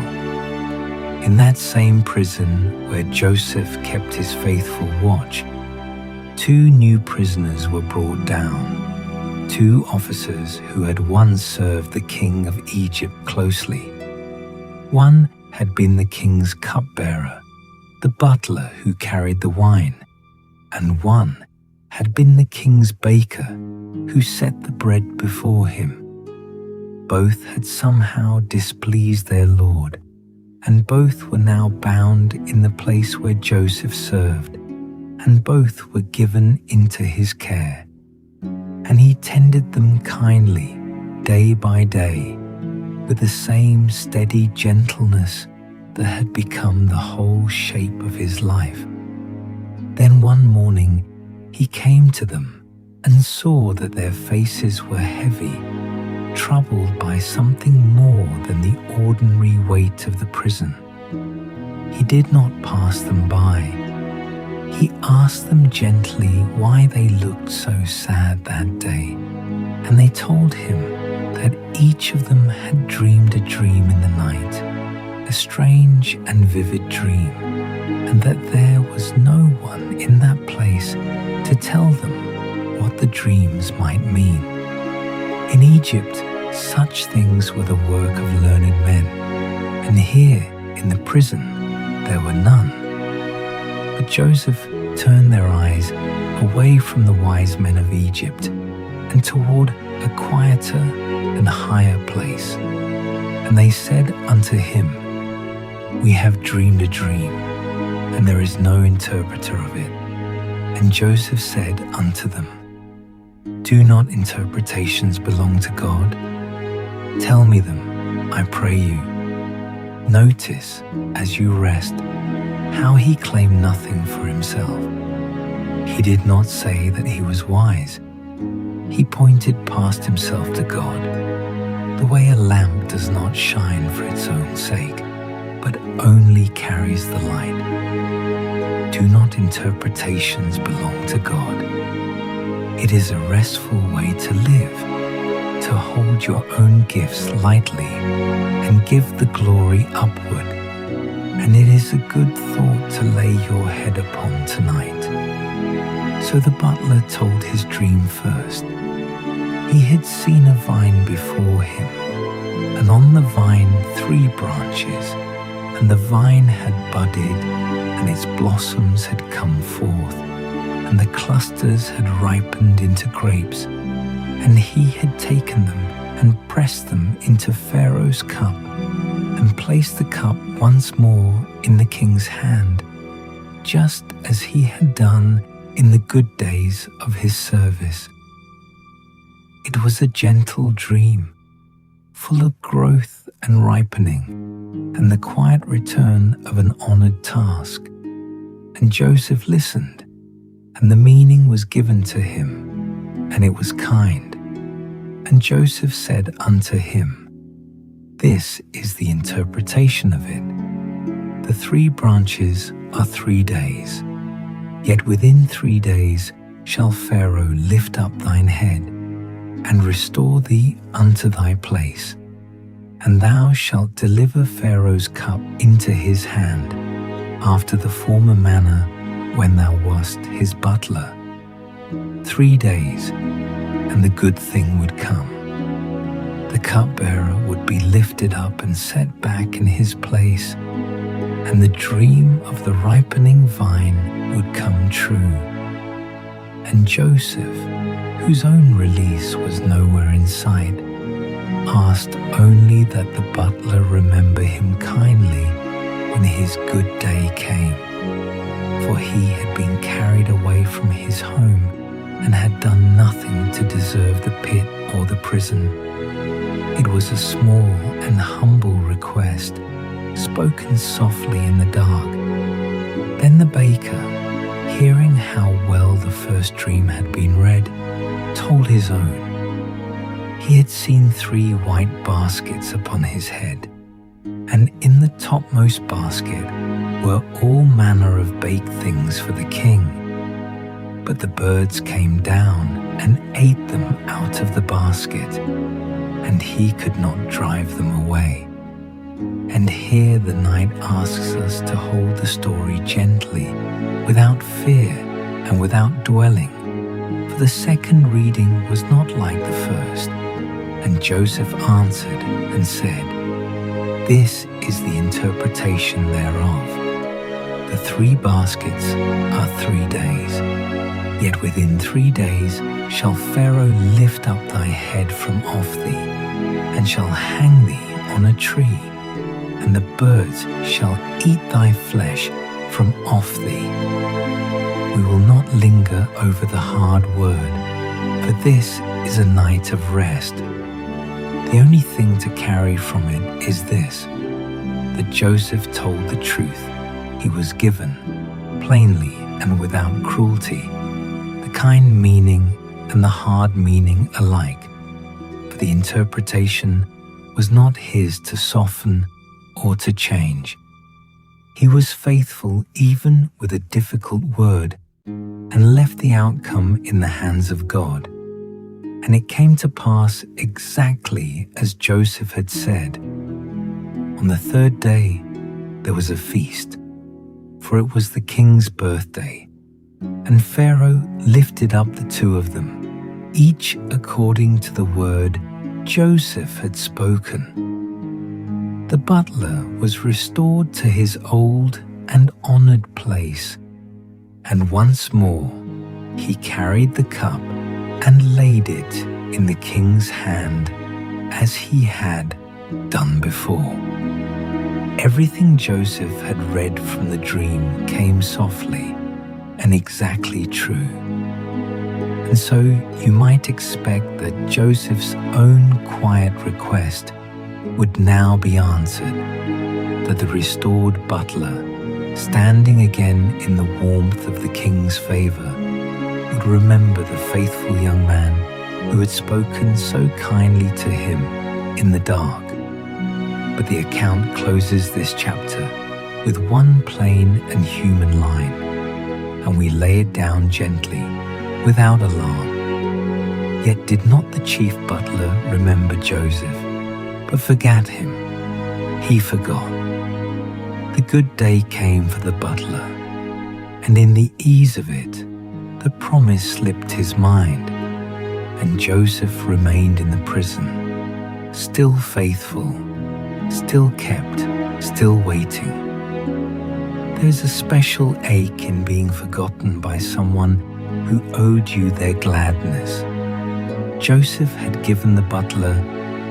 In that same prison where Joseph kept his faithful watch, 2 new prisoners were brought down, 2 officers who had once served the king of Egypt closely. One had been the king's cupbearer, the butler who carried the wine, and one had been the king's baker who set the bread before him. Both had somehow displeased their lord, and both were now bound in the place where Joseph served, and both were given into his care. And he tended them kindly, day by day, with the same steady gentleness that had become the whole shape of his life. Then one morning he came to them and saw that their faces were heavy, troubled by something more than the ordinary weight of the prison. He did not pass them by. He asked them gently why they looked so sad that day, and they told him that each of them had dreamed a dream in the night, a strange and vivid dream, and that there was no one in that place to tell them what the dreams might mean. In Egypt, such things were the work of learned men, and here in the prison there were none. But Joseph turned their eyes away from the wise men of Egypt and toward a quieter and higher place. And they said unto him, We have dreamed a dream, and there is no interpreter of it. And Joseph said unto them, Do not interpretations belong to God? Tell me them, I pray you. Notice, as you rest, how he claimed nothing for himself. He did not say that he was wise. He pointed past himself to God, the way a lamp does not shine for its own sake, but only carries the light. Do not interpretations belong to God? It is a restful way to live, to hold your own gifts lightly and give the glory upward. And it is a good thought to lay your head upon tonight. So the butler told his dream first. He had seen a vine before him, and on the vine 3 branches, and the vine had budded, and its blossoms had come forth, and the clusters had ripened into grapes, and he had taken them and pressed them into Pharaoh's cup, and placed the cup once more in the king's hand, just as he had done in the good days of his service. It was a gentle dream, full of growth and ripening, and the quiet return of an honored task. And Joseph listened, and the meaning was given to him, and it was kind. And Joseph said unto him, This is the interpretation of it. The 3 branches are 3 days. Yet within 3 days shall Pharaoh lift up thine head, and restore thee unto thy place. And thou shalt deliver Pharaoh's cup into his hand, after the former manner when thou wast his butler. 3 days, and the good thing would come. The cupbearer would be lifted up and set back in his place, and the dream of the ripening vine would come true. And Joseph, whose own release was nowhere in sight, asked only that the butler remember him kindly when his good day came, for he had been carried away from his home and had done nothing to deserve the pit or the prison. It was a small and humble request, spoken softly in the dark. Then the baker, hearing how well the first dream had been read, told his own. He had seen 3 white baskets upon his head, and in the topmost basket were all manner of baked things for the king. But the birds came down and ate them out of the basket, and he could not drive them away. And here the knight asks us to hold the story gently, without fear and without dwelling. For the second reading was not like the first. And Joseph answered and said, This is the interpretation thereof. The 3 baskets are 3 days. Yet within 3 days shall Pharaoh lift up thy head from off thee, and shall hang thee on a tree, and the birds shall eat thy flesh from off thee. We will not linger over the hard word, for this is a night of rest. The only thing to carry from it is this, that Joseph told the truth he was given, plainly and without cruelty, the kind meaning and the hard meaning alike. For the interpretation was not his to soften or to change. He was faithful even with a difficult word, and left the outcome in the hands of God. And it came to pass exactly as Joseph had said. On the 3rd day there was a feast, for it was the king's birthday. And Pharaoh lifted up the 2 of them, each according to the word Joseph had spoken. The butler was restored to his old and honored place, and once more he carried the cup and laid it in the king's hand as he had done before. Everything Joseph had read from the dream came softly and exactly true. And so you might expect that Joseph's own quiet request would now be answered, that the restored butler, standing again in the warmth of the king's favor, would remember the faithful young man who had spoken so kindly to him in the dark. But the account closes this chapter with one plain and human line, and we lay it down gently, without alarm. Yet did not the chief butler remember Joseph, but forgat him. He forgot. The good day came for the butler, and in the ease of it, the promise slipped his mind, and Joseph remained in the prison, still faithful, still kept, still waiting. There's a special ache in being forgotten by someone who owed you their gladness. Joseph had given the butler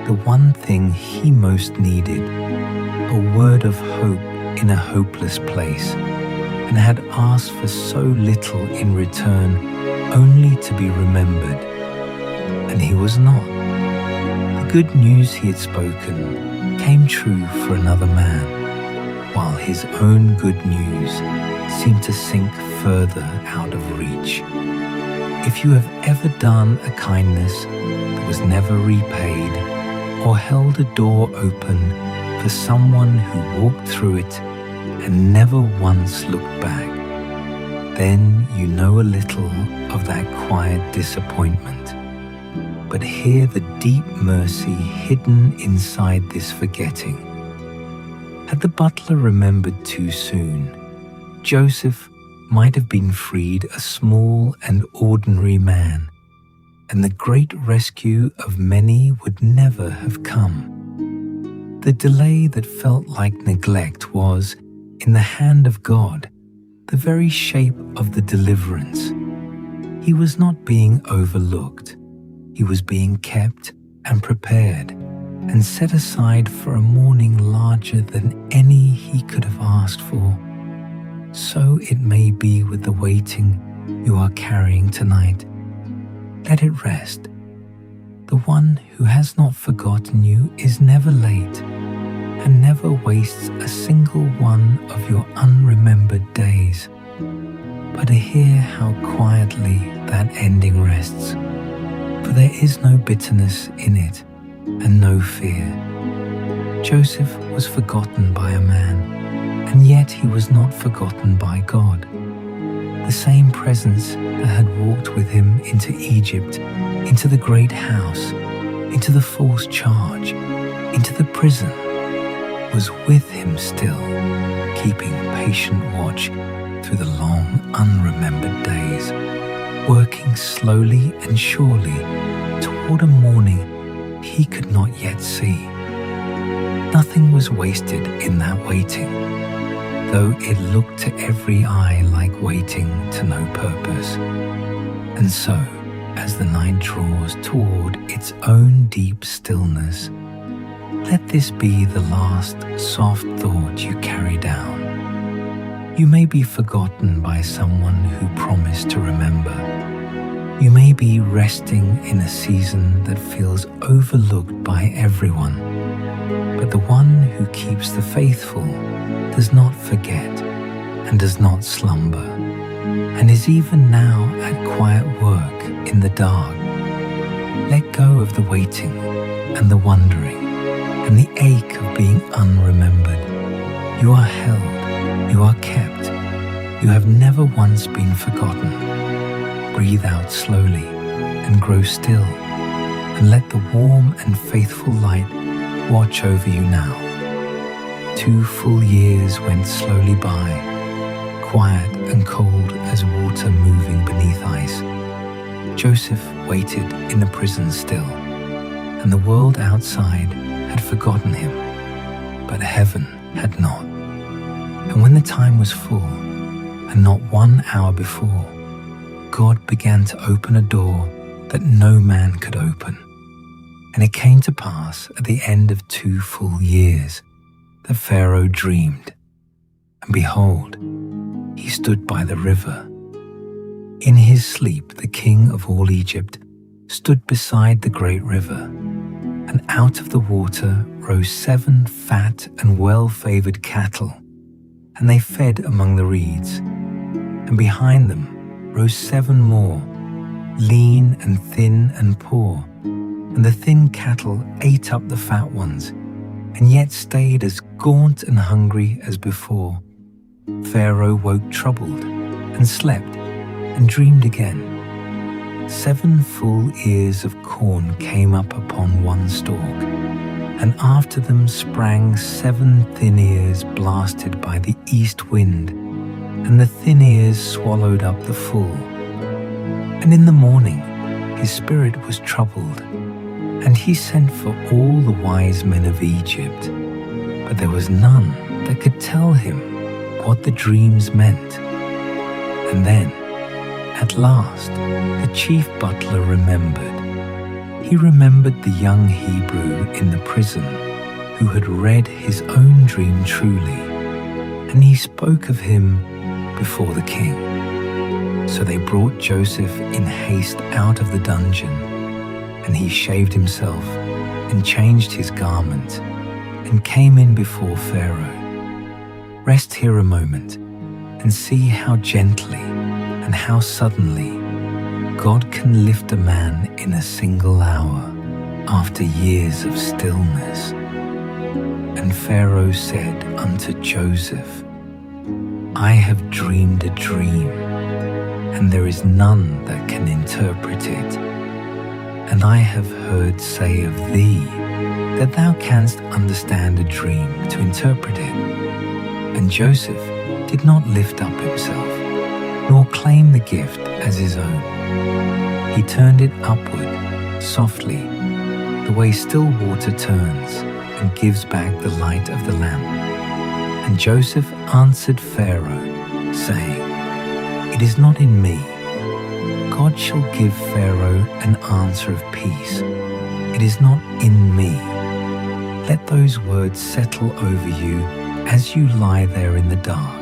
the one thing he most needed, a word of hope in a hopeless place, and had asked for so little in return, only to be remembered. And he was not. The good news he had spoken came true for another man, while his own good news seemed to sink further out of reach. If you have ever done a kindness that was never repaid, or held a door open for someone who walked through it and never once looked back, then you know a little of that quiet disappointment. But hear the deep mercy hidden inside this forgetting. Had the butler remembered too soon, Joseph might have been freed a small and ordinary man, and the great rescue of many would never have come. The delay that felt like neglect was, in the hand of God, the very shape of the deliverance. He was not being overlooked. He was being kept and prepared and set aside for a morning larger than any he could have asked for. So it may be with the waiting you are carrying tonight. Let it rest. The one who has not forgotten you is never late and never wastes a single one of your unremembered days. But hear how quietly that ending rests, for there is no bitterness in it and no fear. Joseph was forgotten by a man, and yet he was not forgotten by God. The same presence that had walked with him into Egypt, into the great house, into the false charge, into the prison, was with him still, keeping patient watch through the long, unremembered days, working slowly and surely toward a morning he could not yet see. Nothing was wasted in that waiting, though it looked to every eye like waiting to no purpose. And so, as the night draws toward its own deep stillness, let this be the last soft thought you carry down. You may be forgotten by someone who promised to remember. You may be resting in a season that feels overlooked by everyone. But the one who keeps the faithful does not forget and does not slumber, and is even now at quiet work in the dark. Let go of the waiting and the wondering and the ache of being unremembered. You are held, you are kept, you have never once been forgotten. Breathe out slowly and grow still, and let the warm and faithful light watch over you now. 2 full years went slowly by, quiet and cold as water moving beneath ice. Joseph waited in the prison still, and the world outside had forgotten him, but heaven had not. And when the time was full, and not 1 hour before, God began to open a door that no man could open. And it came to pass at the end of 2 full years that Pharaoh dreamed, and behold, he stood by the river. In his sleep, the king of all Egypt stood beside the great river, and out of the water rose 7 fat and well-favored cattle, and they fed among the reeds. And behind them rose 7 more, lean and thin and poor, and the thin cattle ate up the fat ones, and yet stayed as gaunt and hungry as before. Pharaoh woke troubled, and slept, and dreamed again. 7 full ears of corn came up upon one stalk, and after them sprang 7 thin ears blasted by the east wind, and the thin ears swallowed up the full. And in the morning his spirit was troubled, and he sent for all the wise men of Egypt, but there was none that could tell him what the dreams meant. And then, at last, the chief butler remembered. He remembered the young Hebrew in the prison who had read his own dream truly, and he spoke of him before the king. So they brought Joseph in haste out of the dungeon, and he shaved himself and changed his garment and came in before Pharaoh. Rest here a moment and see how gently and how suddenly God can lift a man in a single hour after years of stillness. And Pharaoh said unto Joseph, I have dreamed a dream, and there is none that can interpret it. And I have heard say of thee that thou canst understand a dream to interpret it. And Joseph did not lift up himself, nor claim the gift as his own. He turned it upward, softly, the way still water turns, and gives back the light of the lamp. And Joseph answered Pharaoh, saying, It is not in me. God shall give Pharaoh an answer of peace. It is not in me. Let those words settle over you as you lie there in the dark.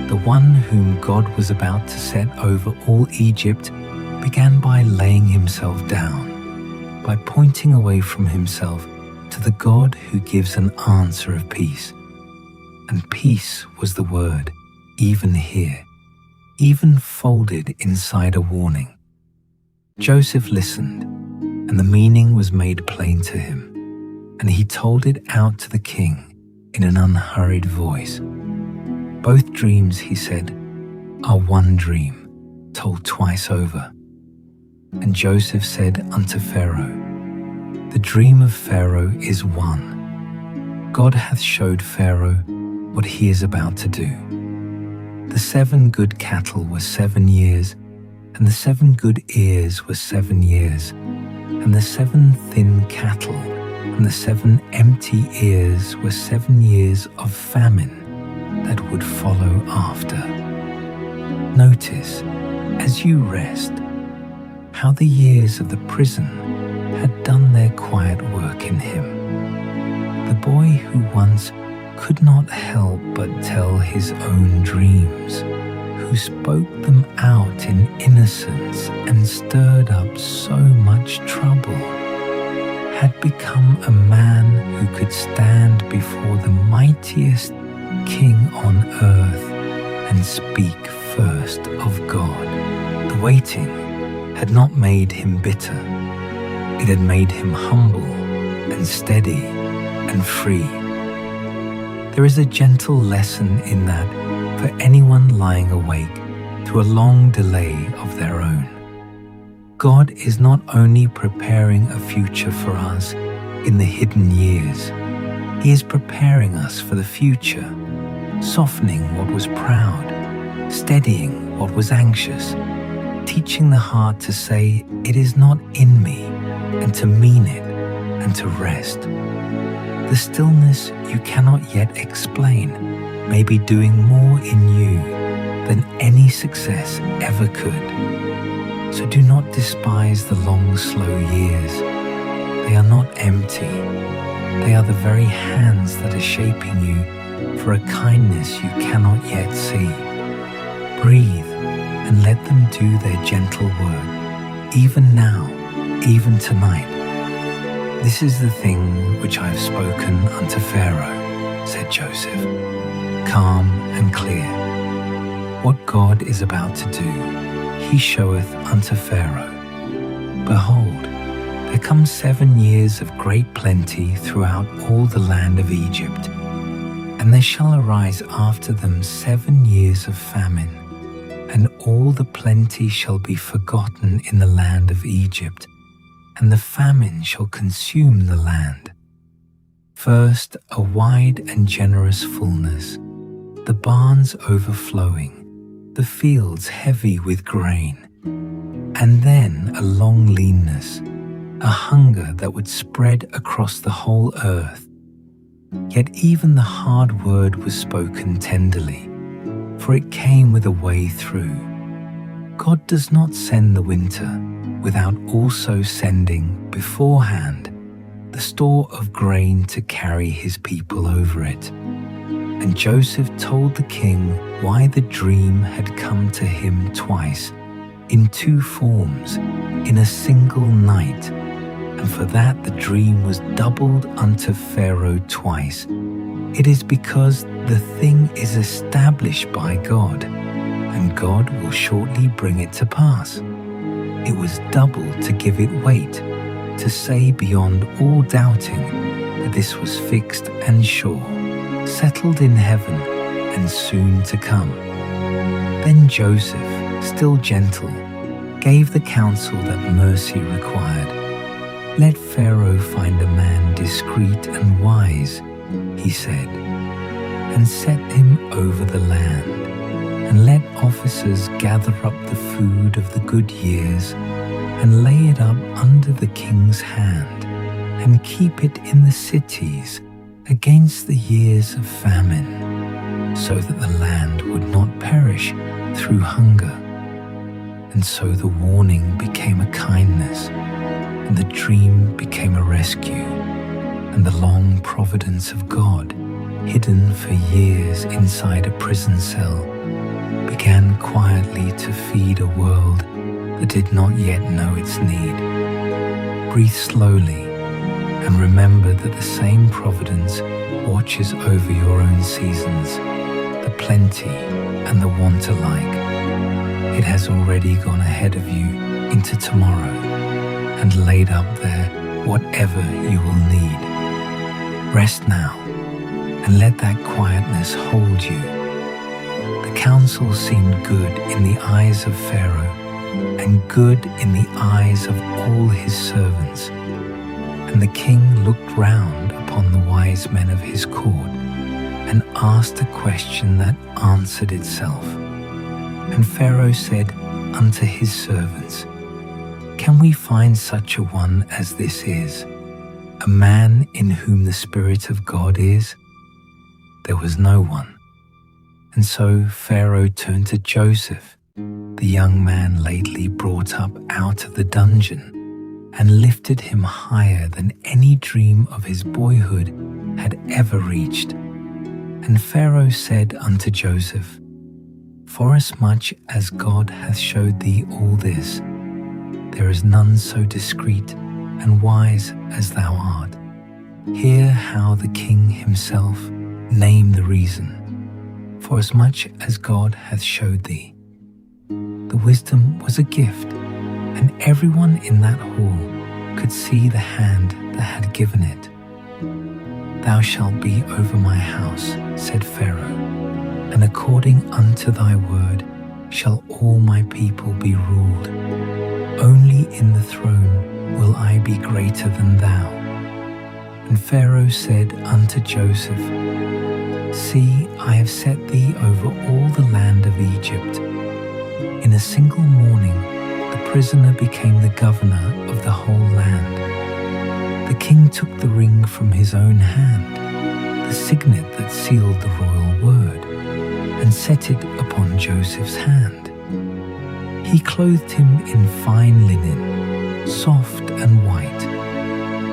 The one whom God was about to set over all Egypt began by laying himself down, by pointing away from himself to the God who gives an answer of peace. And peace was the word, even here, even folded inside a warning. Joseph listened, and the meaning was made plain to him, and he told it out to the king in an unhurried voice. Both dreams, he said, are one dream, told twice over. And Joseph said unto Pharaoh, The dream of Pharaoh is one. God hath showed Pharaoh what he is about to do. The 7 good cattle were 7 years, and the 7 good ears were 7 years, and the 7 thin cattle and the 7 empty ears were 7 years of famine that would follow after. Notice, as you rest, how the years of the prison had done their quiet work in him. The boy who once could not help but tell his own dreams, who spoke them out in innocence and stirred up so much trouble, had become a man who could stand before the mightiest king on earth and speak first of God. The waiting had not made him bitter. It had made him humble and steady and free. There is a gentle lesson in that for anyone lying awake through a long delay of their own. God is not only preparing a future for us in the hidden years, He is preparing us for the future, softening what was proud, steadying what was anxious, teaching the heart to say, "It is not in me," and to mean it and to rest. The stillness you cannot yet explain may be doing more in you than any success ever could. So do not despise the long, slow years. They are not empty. They are the very hands that are shaping you for a kindness you cannot yet see. Breathe and let them do their gentle work, even now, even tonight. This is the thing which I have spoken unto Pharaoh, said Joseph, calm and clear. What God is about to do, he showeth unto Pharaoh. Behold, there come 7 years of great plenty throughout all the land of Egypt, and there shall arise after them 7 years of famine, and all the plenty shall be forgotten in the land of Egypt, and the famine shall consume the land. First a wide and generous fullness, the barns overflowing, the fields heavy with grain, and then a long leanness, a hunger that would spread across the whole earth. Yet even the hard word was spoken tenderly, for it came with a way through. God does not send the winter without also sending beforehand the store of grain to carry his people over it. And Joseph told the king why the dream had come to him twice, in 2 forms, in a single night, and for that the dream was doubled unto Pharaoh twice. It is because the thing is established by God, and God will shortly bring it to pass. It was doubled to give it weight, to say beyond all doubting that this was fixed and sure, settled in heaven and soon to come. Then Joseph, still gentle, gave the counsel that mercy required. Let Pharaoh find a man discreet and wise, he said, and set him over the land, and let officers gather up the food of the good years, and lay it up under the king's hand, and keep it in the cities against the years of famine, so that the land would not perish through hunger. And so the warning became a kindness, and the dream became a rescue, and the long providence of God, hidden for years inside a prison cell, began quietly to feed a world that did not yet know its need. Breathe slowly and remember that the same providence watches over your own seasons, the plenty and the want alike. It has already gone ahead of you into tomorrow and laid up there whatever you will need. Rest now and let that quietness hold you. The counsel seemed good in the eyes of Pharaoh and good in the eyes of all his servants. And the king looked round upon the wise men of his court and asked a question that answered itself. And Pharaoh said unto his servants, Can we find such a one as this is, a man in whom the Spirit of God is? There was no one. And so Pharaoh turned to Joseph, the young man lately brought up out of the dungeon, and lifted him higher than any dream of his boyhood had ever reached. And Pharaoh said unto Joseph, Forasmuch as God hath showed thee all this, there is none so discreet and wise as thou art. Hear how the king himself named the reason. Forasmuch as God hath showed thee. The wisdom was a gift, and everyone in that hall could see the hand that had given it. Thou shalt be over my house, said Pharaoh, and according unto thy word shall all my people be ruled. Only in the throne will I be greater than thou. And Pharaoh said unto Joseph, See, I have set thee over all the land of Egypt. In a single morning the prisoner became the governor of the whole land. The king took the ring from his own hand, the signet that sealed the royal word, and set it upon Joseph's hand. He clothed him in fine linen, soft and white,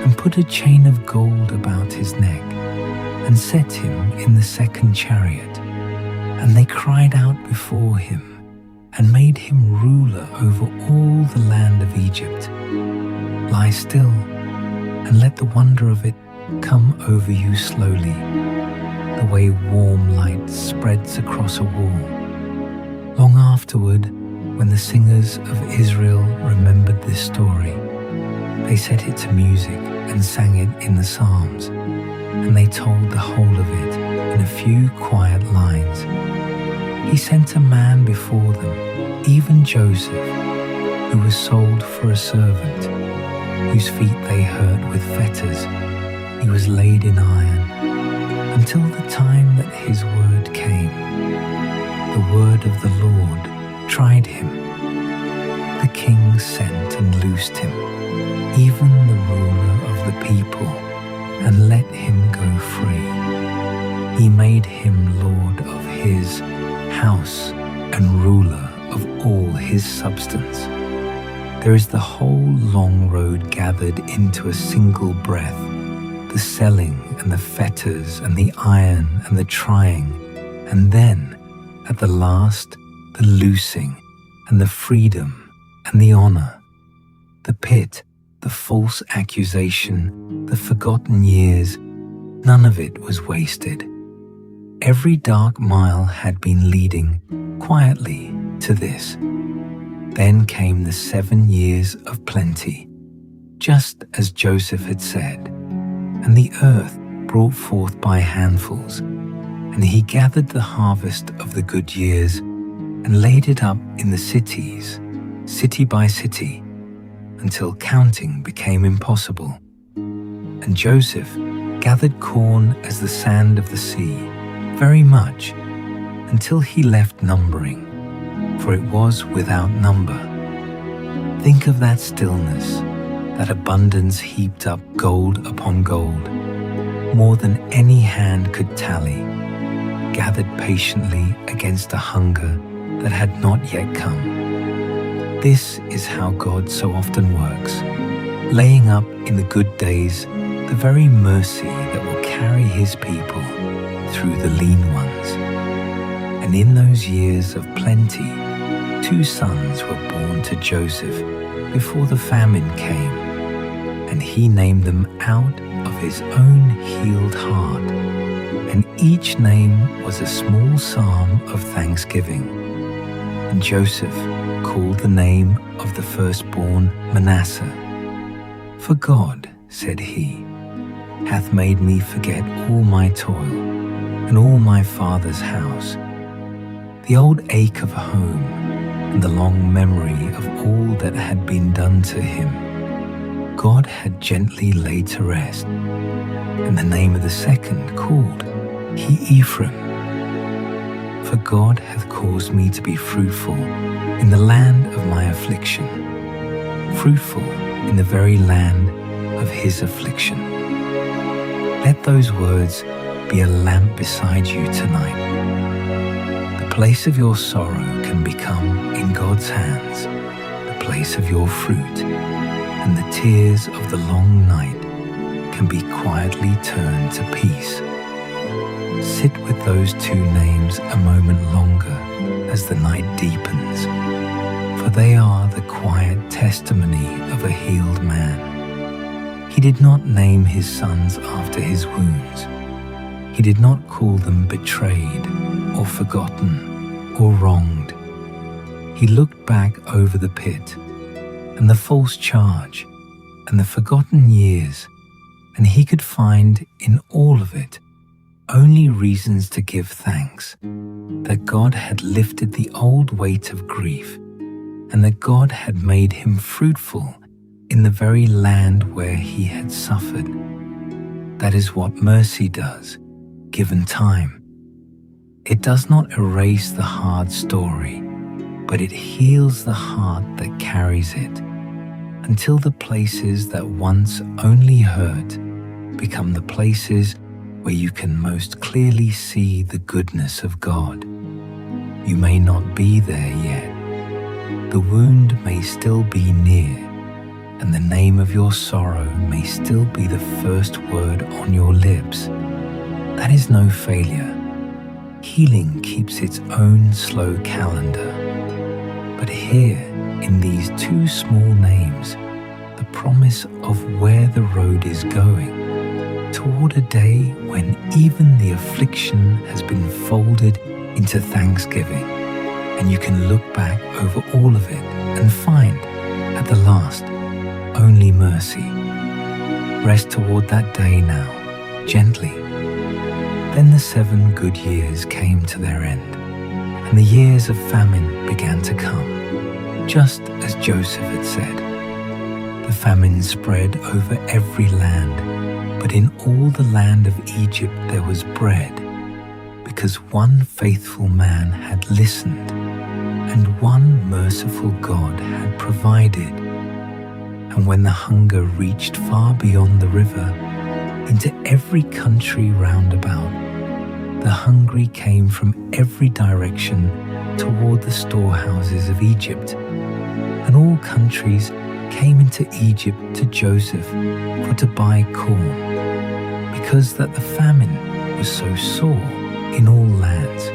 and put a chain of gold about his neck, and set him in the second chariot. And they cried out before him, and made him ruler over all the land of Egypt. Lie still and let the wonder of it come over you slowly, the way warm light spreads across a wall. Long afterward, when the singers of Israel remembered this story, they set it to music and sang it in the Psalms, and they told the whole of it in a few quiet lines. He sent a man before them, even Joseph, who was sold for a servant, whose feet they hurt with fetters. He was laid in iron, until the time that his word came. The word of the Lord tried him. The king sent and loosed him, even the ruler of the people, and let him go free. He made him lord of his house and ruler of all his substance. There is the whole long road gathered into a single breath, the selling and the fetters and the iron and the trying, and then, at the last, the loosing and the freedom and the honor, the pit, the false accusation, the forgotten years. None of it was wasted. Every dark mile had been leading quietly to this. Then came the 7 years of plenty, just as Joseph had said, and the earth brought forth by handfuls, and he gathered the harvest of the good years and laid it up in the cities, city by city, until counting became impossible. And Joseph gathered corn as the sand of the sea, very much, until he left numbering, for it was without number. Think of that stillness, that abundance heaped up gold upon gold, more than any hand could tally, gathered patiently against a hunger that had not yet come. This is how God so often works, laying up in the good days the very mercy that will carry his people through the lean ones. And in those years of plenty, 2 sons were born to Joseph before the famine came, and he named them out of his own healed heart, and each name was a small psalm of thanksgiving. And Joseph called the name of the firstborn Manasseh. For God, said he, hath made me forget all my toil and all my father's house, the old ache of home and the long memory of all that had been done to him. God had gently laid to rest, and the name of the second called he Ephraim. For God hath caused me to be fruitful in the land of my affliction, fruitful in the very land of his affliction. Let those words be a lamp beside you tonight. The place of your sorrow can become, in God's hands, the place of your fruit, and the tears of the long night can be quietly turned to peace. Sit with those 2 names a moment longer as the night deepens, for they are the quiet testimony of a healed man. He did not name his sons after his wounds. He did not call them betrayed or forgotten or wronged. He looked back over the pit and the false charge and the forgotten years, and he could find in all of it only reasons to give thanks, that God had lifted the old weight of grief, and that God had made him fruitful in the very land where he had suffered. That is what mercy does, given time. It does not erase the hard story, but it heals the heart that carries it, until the places that once only hurt become the places where you can most clearly see the goodness of God. You may not be there yet. The wound may still be near, and the name of your sorrow may still be the first word on your lips. That is no failure. Healing keeps its own slow calendar. But here, in these two small names, the promise of where the road is going, toward a day when even the affliction has been folded into thanksgiving, and you can look back over all of it and find, at the last, only mercy. Rest toward that day now, gently. Then the 7 good years came to their end, and the years of famine began to come, just as Joseph had said. The famine spread over every land, but in all the land of Egypt there was bread, because one faithful man had listened, and one merciful God had provided. And when the hunger reached far beyond the river, into every country round about, the hungry came from every direction toward the storehouses of Egypt, and all countries came into Egypt to Joseph for to buy corn, because that the famine was so sore in all lands.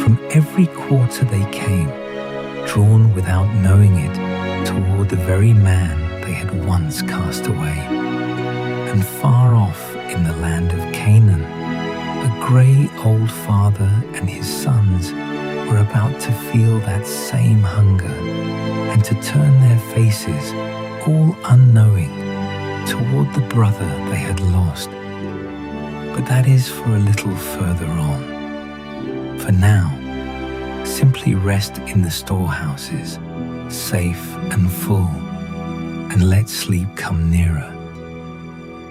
From every quarter they came, drawn without knowing it, toward the very man they had once cast away. And far off in the land of Canaan, a grey old father and his sons were about to feel that same hunger, and to turn their faces, all unknowing, toward the brother they had lost. But that is for a little further on. For now, simply rest in the storehouses, safe and full, and let sleep come nearer.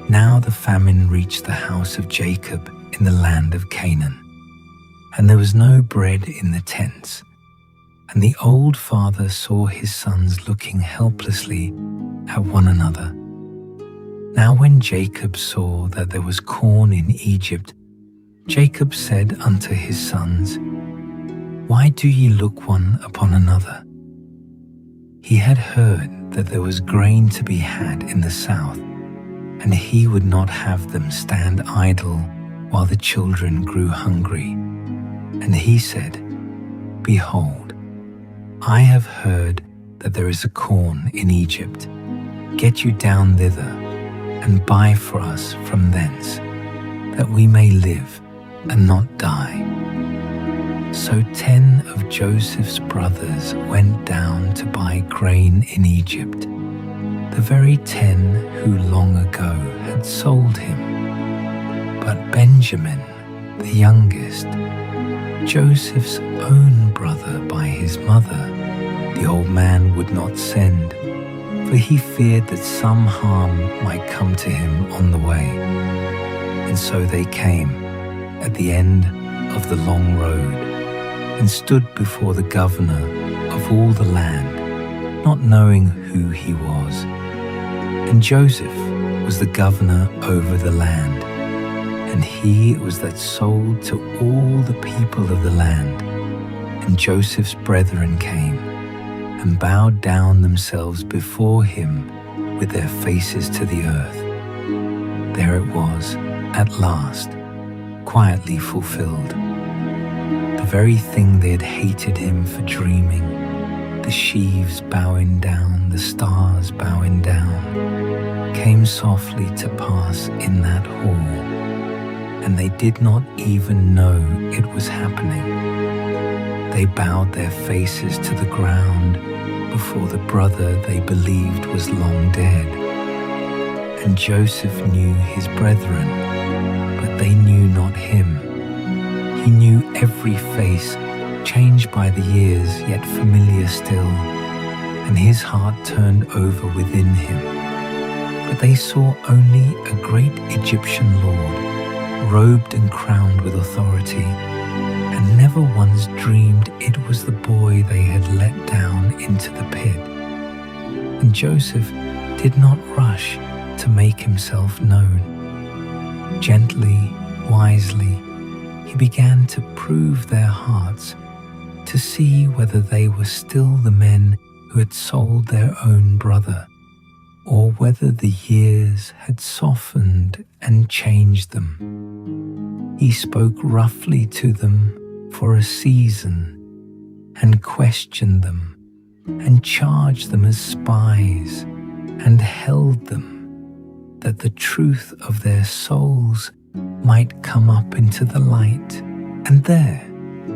Now the famine reached the house of Jacob in the land of Canaan, and there was no bread in the tents. And the old father saw his sons looking helplessly at one another. Now when Jacob saw that there was corn in Egypt, Jacob said unto his sons, Why do ye look one upon another? He had heard that there was grain to be had in the south, and he would not have them stand idle while the children grew hungry. And he said, Behold, I have heard that there is a corn in Egypt. Get you down thither, and buy for us from thence, that we may live and not die. So 10 of Joseph's brothers went down to buy grain in Egypt, the very 10 who long ago had sold him. But Benjamin, the youngest, Joseph's own brother by his mother, the old man would not send, for he feared that some harm might come to him on the way. And so they came at the end of the long road, and stood before the governor of all the land, not knowing who he was. And Joseph was the governor over the land, and he it was that sold to all the people of the land. And Joseph's brethren came, and bowed down themselves before him with their faces to the earth. There it was, at last, quietly fulfilled. The very thing they had hated him for dreaming, the sheaves bowing down, the stars bowing down, came softly to pass in that hall, and they did not even know it was happening. They bowed their faces to the ground before the brother they believed was long dead. And Joseph knew his brethren, but they knew not him. He knew every face, changed by the years, yet familiar still, and his heart turned over within him. But they saw only a great Egyptian lord, robed and crowned with authority, and never once dreamed it was the boy they had let down into the pit. And Joseph did not rush to make himself known. Gently, wisely, he began to prove their hearts, to see whether they were still the men who had sold their own brother, or whether the years had softened and changed them. He spoke roughly to them for a season, and questioned them and charged them as spies and held them, that the truth of their souls might come up into the light. And there,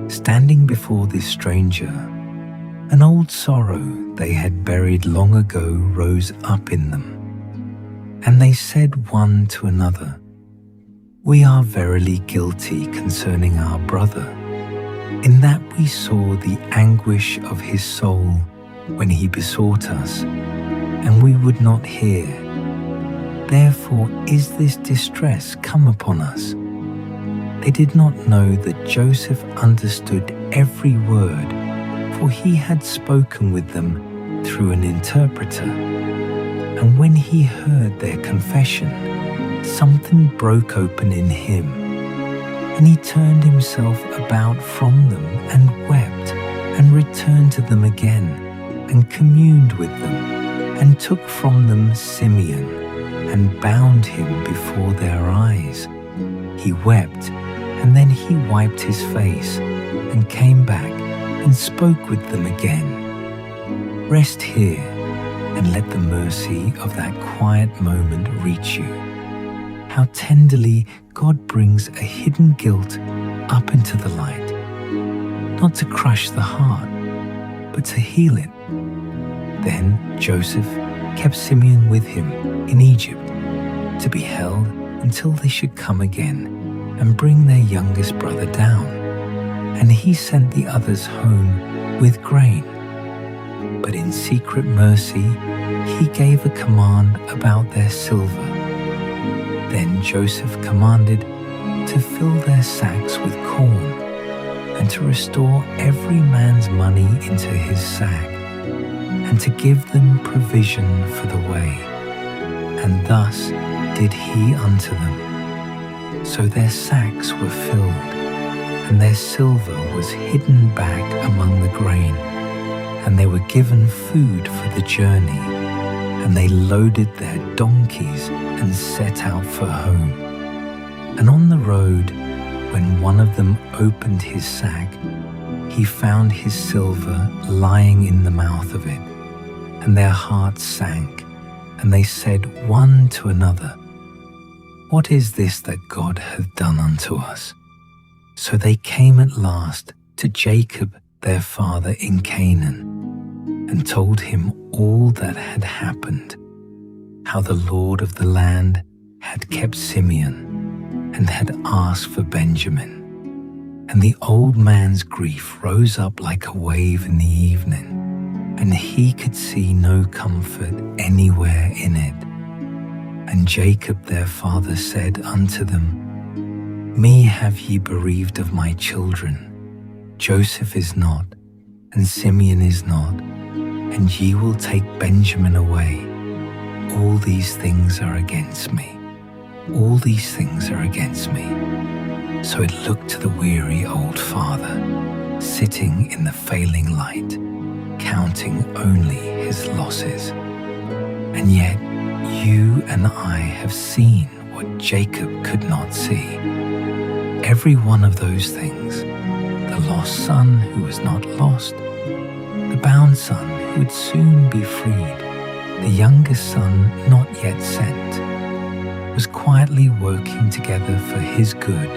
standing before this stranger, an old sorrow they had buried long ago rose up in them. And they said one to another, "We are verily guilty concerning our brother, in that we saw the anguish of his soul when he besought us, and we would not hear. Therefore is this distress come upon us." They did not know that Joseph understood every word, for he had spoken with them through an interpreter. And when he heard their confession, something broke open in him, and he turned himself about from them and wept, and returned to them again, and communed with them, and took from them Simeon, and bound him before their eyes. He wept, and then he wiped his face, and came back, and spoke with them again. Rest here, and let the mercy of that quiet moment reach you. How tenderly God brings a hidden guilt up into the light, not to crush the heart, but to heal it. Then Joseph kept Simeon with him in Egypt, to be held until they should come again and bring their youngest brother down. And he sent the others home with grain. But in secret mercy, he gave a command about their silver. Then Joseph commanded to fill their sacks with corn, and to restore every man's money into his sack, and to give them provision for the way. And thus did he unto them. So their sacks were filled, and their silver was hidden back among the grain, and they were given food for the journey, and they loaded their donkeys and set out for home. And on the road, when one of them opened his sack, he found his silver lying in the mouth of it, and their hearts sank, and they said one to another, "What is this that God hath done unto us?" So they came at last to Jacob their father in Canaan, and told him all that had happened, how the Lord of the land had kept Simeon, and had asked for Benjamin. And the old man's grief rose up like a wave in the evening, and he could see no comfort anywhere in it. And Jacob their father said unto them, "Me have ye bereaved of my children. Joseph is not, and Simeon is not, and ye will take Benjamin away. All these things are against me. All these things are against me." So it looked to the weary old father, sitting in the failing light, counting only his losses. And yet you and I have seen what Jacob could not see. Every one of those things, the lost son who was not lost, the bound son who would soon be freed, the youngest son not yet sent, was quietly working together for his good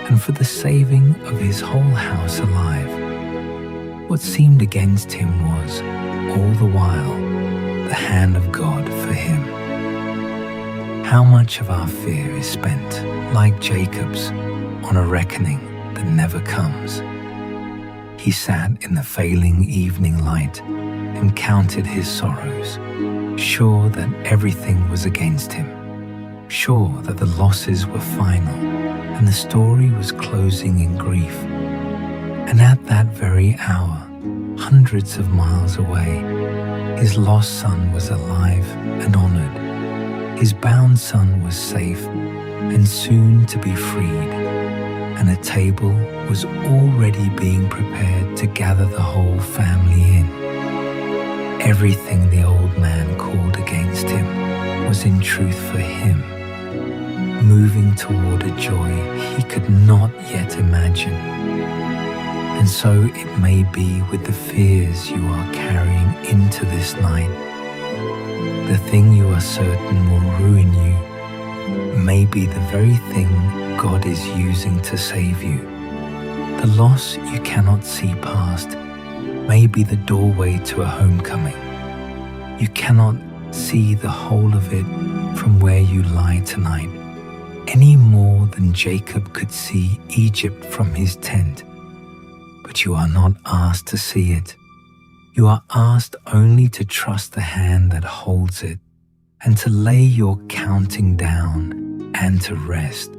and for the saving of his whole house alive. What seemed against him was, all the while, the hand of God for him. How much of our fear is spent, like Jacob's, on a reckoning that never comes? He sat in the failing evening light and counted his sorrows, sure that everything was against him, sure that the losses were final and the story was closing in grief. And at that very hour, hundreds of miles away, his lost son was alive and honored. His bound son was safe and soon to be freed, and a table was already being prepared to gather the whole family in. Everything the old man called against him was in truth for him, moving toward a joy he could not yet imagine. And so it may be with the fears you are carrying into this night. The thing you are certain will ruin you may be the very thing God is using to save you. The loss you cannot see past may be the doorway to a homecoming. You cannot see the whole of it from where you lie tonight, any more than Jacob could see Egypt from his tent. But you are not asked to see it. You are asked only to trust the hand that holds it, and to lay your counting down and to rest.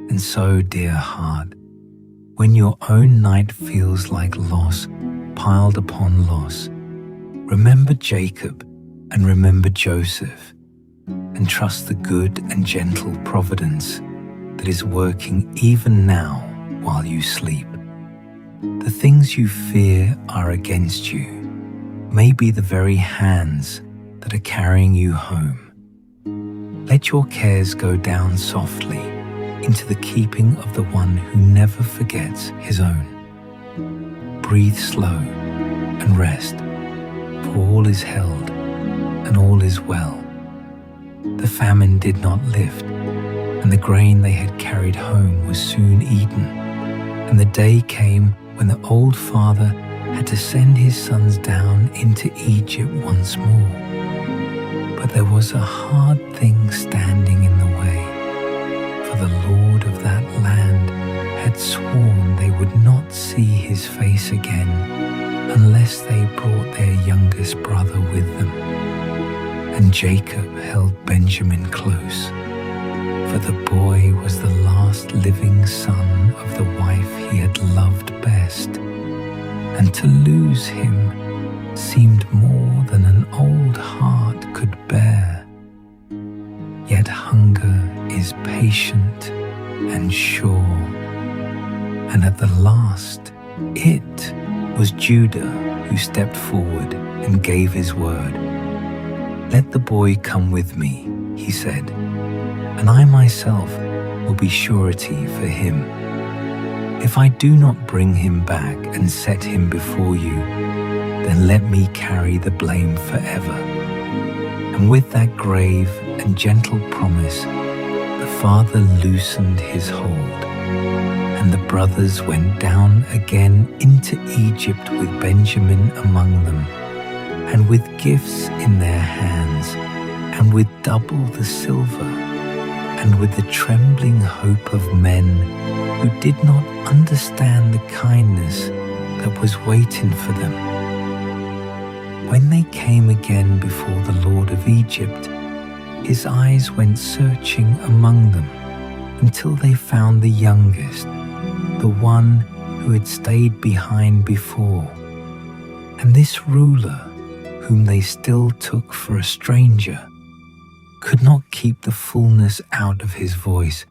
And so, dear heart, when your own night feels like loss piled upon loss, remember Jacob and remember Joseph, and trust the good and gentle providence that is working even now while you sleep. The things you fear are against you may be the very hands that are carrying you home. Let your cares go down softly into the keeping of the one who never forgets his own. Breathe slow and rest, for all is held and all is well. The famine did not lift, and the grain they had carried home was soon eaten. And the day came when the old father had to send his sons down into Egypt once more. But there was a hard thing standing in the way, for the Lord of that land had sworn they would not see his face again unless they brought their youngest brother with them. And Jacob held Benjamin close, for the boy was the last living son of the wife he had loved best, and to lose him seemed more than an old heart could bear. Yet hunger is patient and sure, and at the last it was Judah who stepped forward and gave his word. "Let the boy come with me," he said, "and I myself will be surety for him. If I do not bring him back and set him before you, then let me carry the blame forever." And with that grave and gentle promise, the father loosened his hold, and the brothers went down again into Egypt with Benjamin among them, and with gifts in their hands, and with double the silver, and with the trembling hope of men who did not understand the kindness that was waiting for them. When they came again before the Lord of Egypt, his eyes went searching among them until they found the youngest, the one who had stayed behind before. And this ruler, whom they still took for a stranger, could not keep the fullness out of his voice.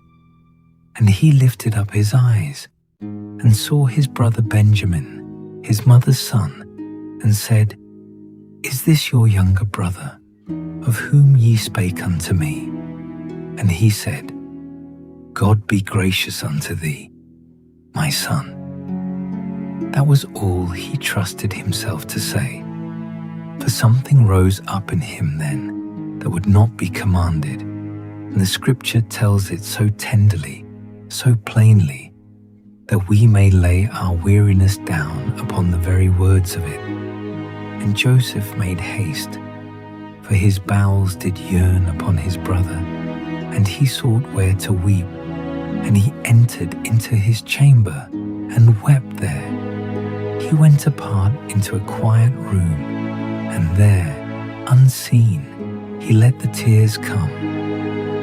And he lifted up his eyes and saw his brother Benjamin, his mother's son, and said, "Is this your younger brother, of whom ye spake unto me?" And he said, "God be gracious unto thee, my son." That was all he trusted himself to say, for something rose up in him then that would not be commanded, and the scripture tells it so tenderly, so plainly, that we may lay our weariness down upon the very words of it. And Joseph made haste, for his bowels did yearn upon his brother, and he sought where to weep, and he entered into his chamber and wept there. He went apart into a quiet room, and there, unseen, he let the tears come,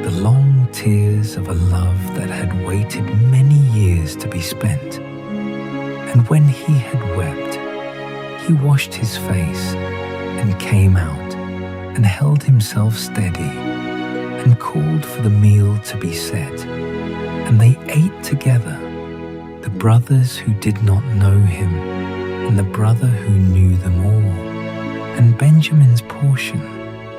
the long tears of a love that had waited many years to be spent. And when he had wept, he washed his face and came out and held himself steady and called for the meal to be set. And they ate together, the brothers who did not know him and the brother who knew them all. And Benjamin's portion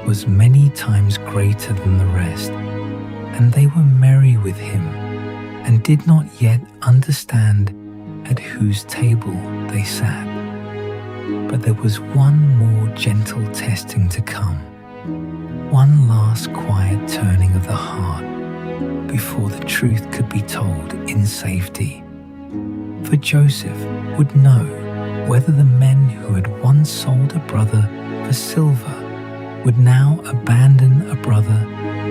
was many times greater than the rest, and they were merry with him and did not yet understand at whose table they sat. But there was one more gentle testing to come, one last quiet turning of the heart before the truth could be told in safety. For Joseph would know whether the men who had once sold a brother for silver would now abandon a brother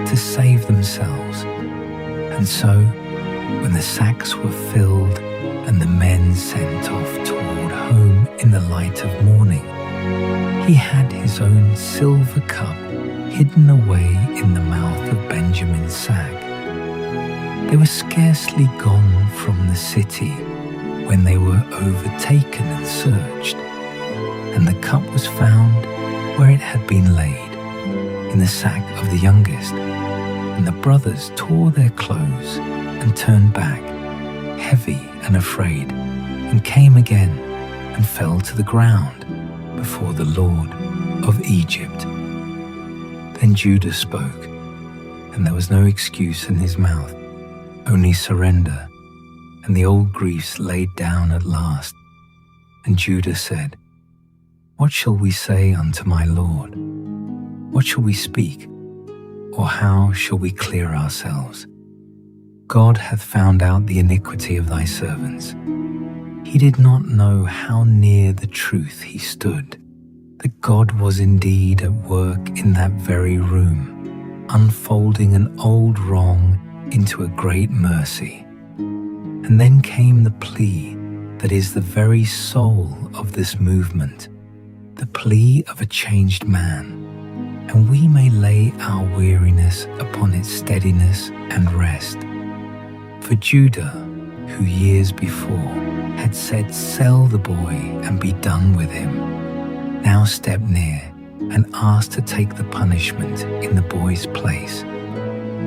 to save themselves. And so, when the sacks were filled and the men sent off toward home in the light of morning, he had his own silver cup hidden away in the mouth of Benjamin's sack. They were scarcely gone from the city when they were overtaken and searched, and the cup was found where it had been laid, in the sack of the youngest. And the brothers tore their clothes and turned back, heavy and afraid, and came again and fell to the ground before the Lord of Egypt. Then Judah spoke, and there was no excuse in his mouth, only surrender, and the old griefs laid down at last. And Judah said, "What shall we say unto my Lord? What shall we speak? Or how shall we clear ourselves? God hath found out the iniquity of thy servants. He did not know how near the truth he stood, that God was indeed at work in that very room, unfolding an old wrong into a great mercy." And then came the plea that is the very soul of this movement, the plea of a changed man, and we may lay our weariness upon its steadiness and rest. For Judah, who years before had said, "Sell the boy and be done with him," now stepped near and asked to take the punishment in the boy's place.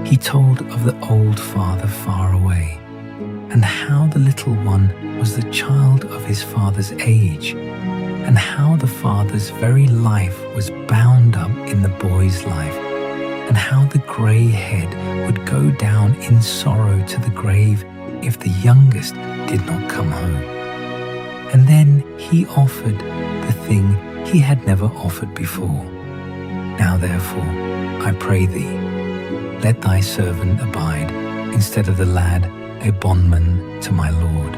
He told of the old father far away, and how the little one was the child of his father's age, and how the father's very life was bound up in the boy's life, and how the grey head would go down in sorrow to the grave if the youngest did not come home. And then he offered the thing he had never offered before. Now therefore, I pray thee, let thy servant abide instead of the lad, a bondman to my Lord,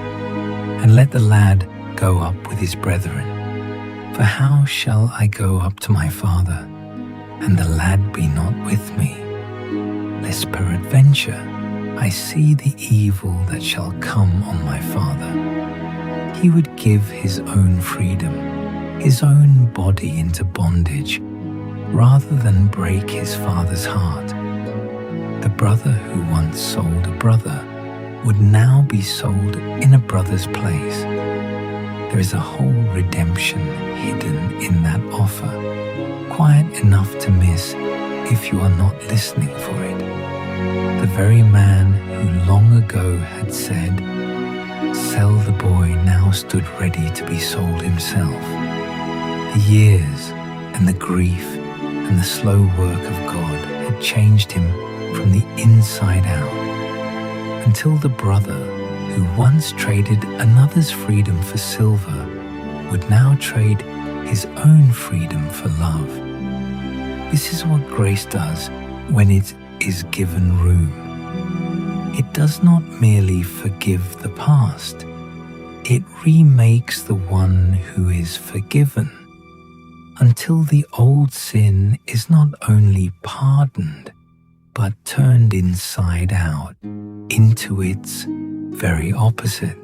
and let the lad go up with his brethren. For how shall I go up to my father, and the lad be not with me? Lest peradventure I see the evil that shall come on my father. He would give his own freedom, his own body into bondage, rather than break his father's heart. The brother who once sold a brother would now be sold in a brother's place. There is a whole redemption hidden in that offer, quiet enough to miss if you are not listening for it. The very man who long ago had said, "Sell the boy," now stood ready to be sold himself. The years and the grief and the slow work of God had changed him from the inside out, until the brother who once traded another's freedom for silver would now trade his own freedom for love. This is what grace does when it is given room. It does not merely forgive the past, it remakes the one who is forgiven, until the old sin is not only pardoned, but turned inside out into its very opposite.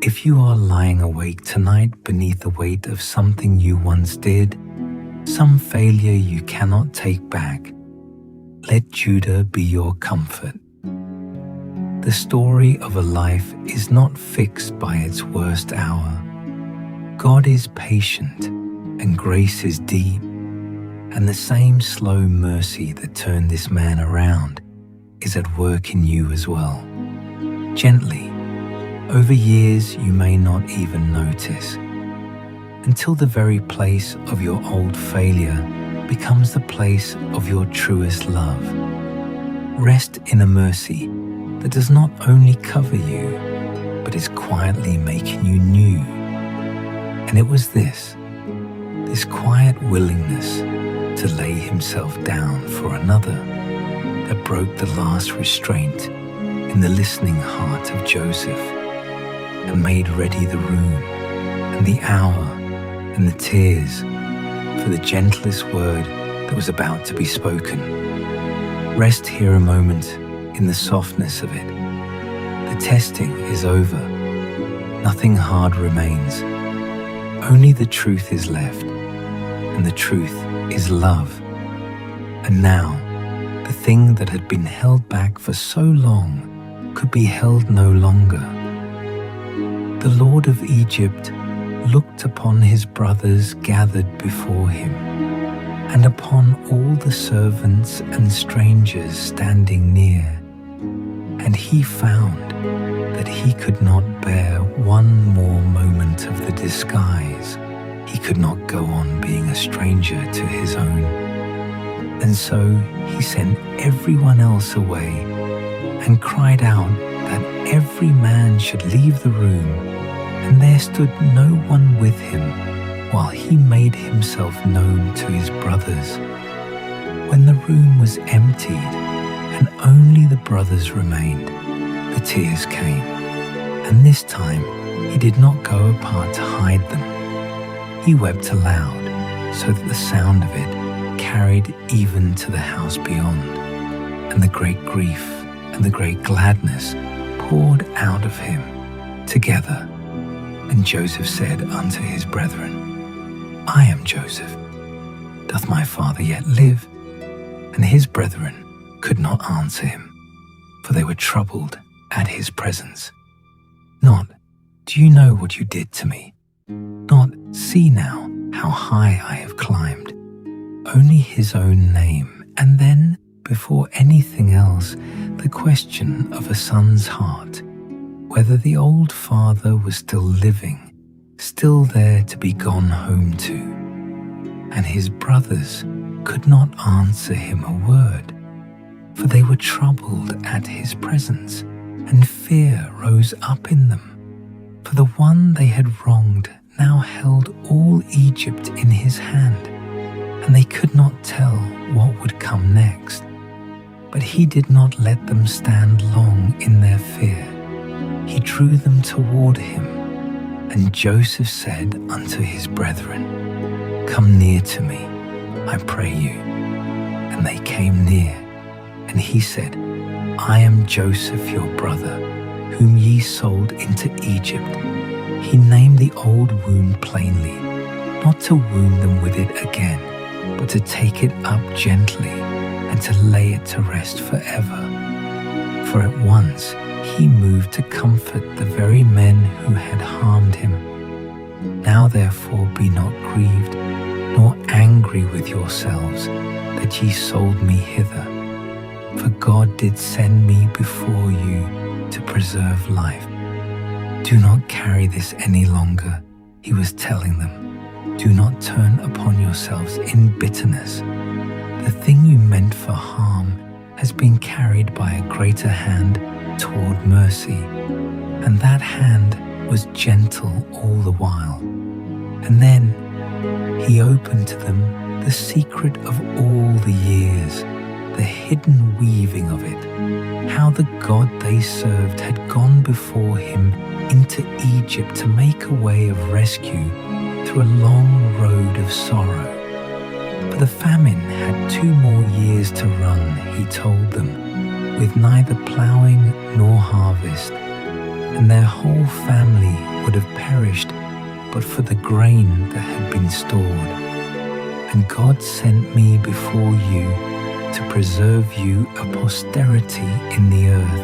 If you are lying awake tonight beneath the weight of something you once did, some failure you cannot take back, let Judah be your comfort. The story of a life is not fixed by its worst hour. God is patient and grace is deep, and the same slow mercy that turned this man around is at work in you as well. Gently, over years you may not even notice, until the very place of your old failure becomes the place of your truest love. Rest in a mercy that does not only cover you, but is quietly making you new. And it was this quiet willingness to lay himself down for another that broke the last restraint in the listening heart of Joseph and made ready the room and the hour and the tears for the gentlest word that was about to be spoken. Rest here a moment in the softness of it. The testing is over. Nothing hard remains. Only the truth is left, and the truth is love. And now, the thing that had been held back for so long could be held no longer. The Lord of Egypt looked upon his brothers gathered before him, and upon all the servants and strangers standing near, and he found that he could not bear one more moment of the disguise. He could not go on being a stranger to his own. And so he sent everyone else away and cried out that every man should leave the room, and there stood no one with him while he made himself known to his brothers. When the room was emptied and only the brothers remained, the tears came, and this time he did not go apart to hide them. He wept aloud, so that the sound of it carried even to the house beyond, and the great grief and the great gladness poured out of him together. And Joseph said unto his brethren, I am Joseph. Doth my father yet live? And his brethren could not answer him, for they were troubled at his presence. Not, do you know what you did to me? Not, see now how high I have climbed. Only his own name, and then, before anything else, the question of a son's heart, whether the old father was still living, still there to be gone home to. And his brothers could not answer him a word, for they were troubled at his presence, and fear rose up in them. For the one they had wronged now held all Egypt in his hand, and they could not tell what would come next. But he did not let them stand long in their fear. He drew them toward him, and Joseph said unto his brethren, Come near to me, I pray you. And they came near, and he said, I am Joseph your brother, whom ye sold into Egypt. He named the old wound plainly, not to wound them with it again, but to take it up gently, and to lay it to rest forever. For at once he moved to comfort the very men who had harmed him. Now therefore be not grieved, nor angry with yourselves, that ye sold me hither. For God did send me before you to preserve life. Do not carry this any longer, he was telling them. Do not turn upon yourselves in bitterness. The thing you meant for harm has been carried by a greater hand toward mercy, and that hand was gentle all the while. And then he opened to them the secret of all the years, the hidden weaving of it, how the God they served had gone before him into Egypt to make a way of rescue through a long road of sorrow. For the famine had 2 more years to run, he told them, with neither ploughing nor harvest, and their whole family would have perished but for the grain that had been stored. And God sent me before you to preserve you a posterity in the earth,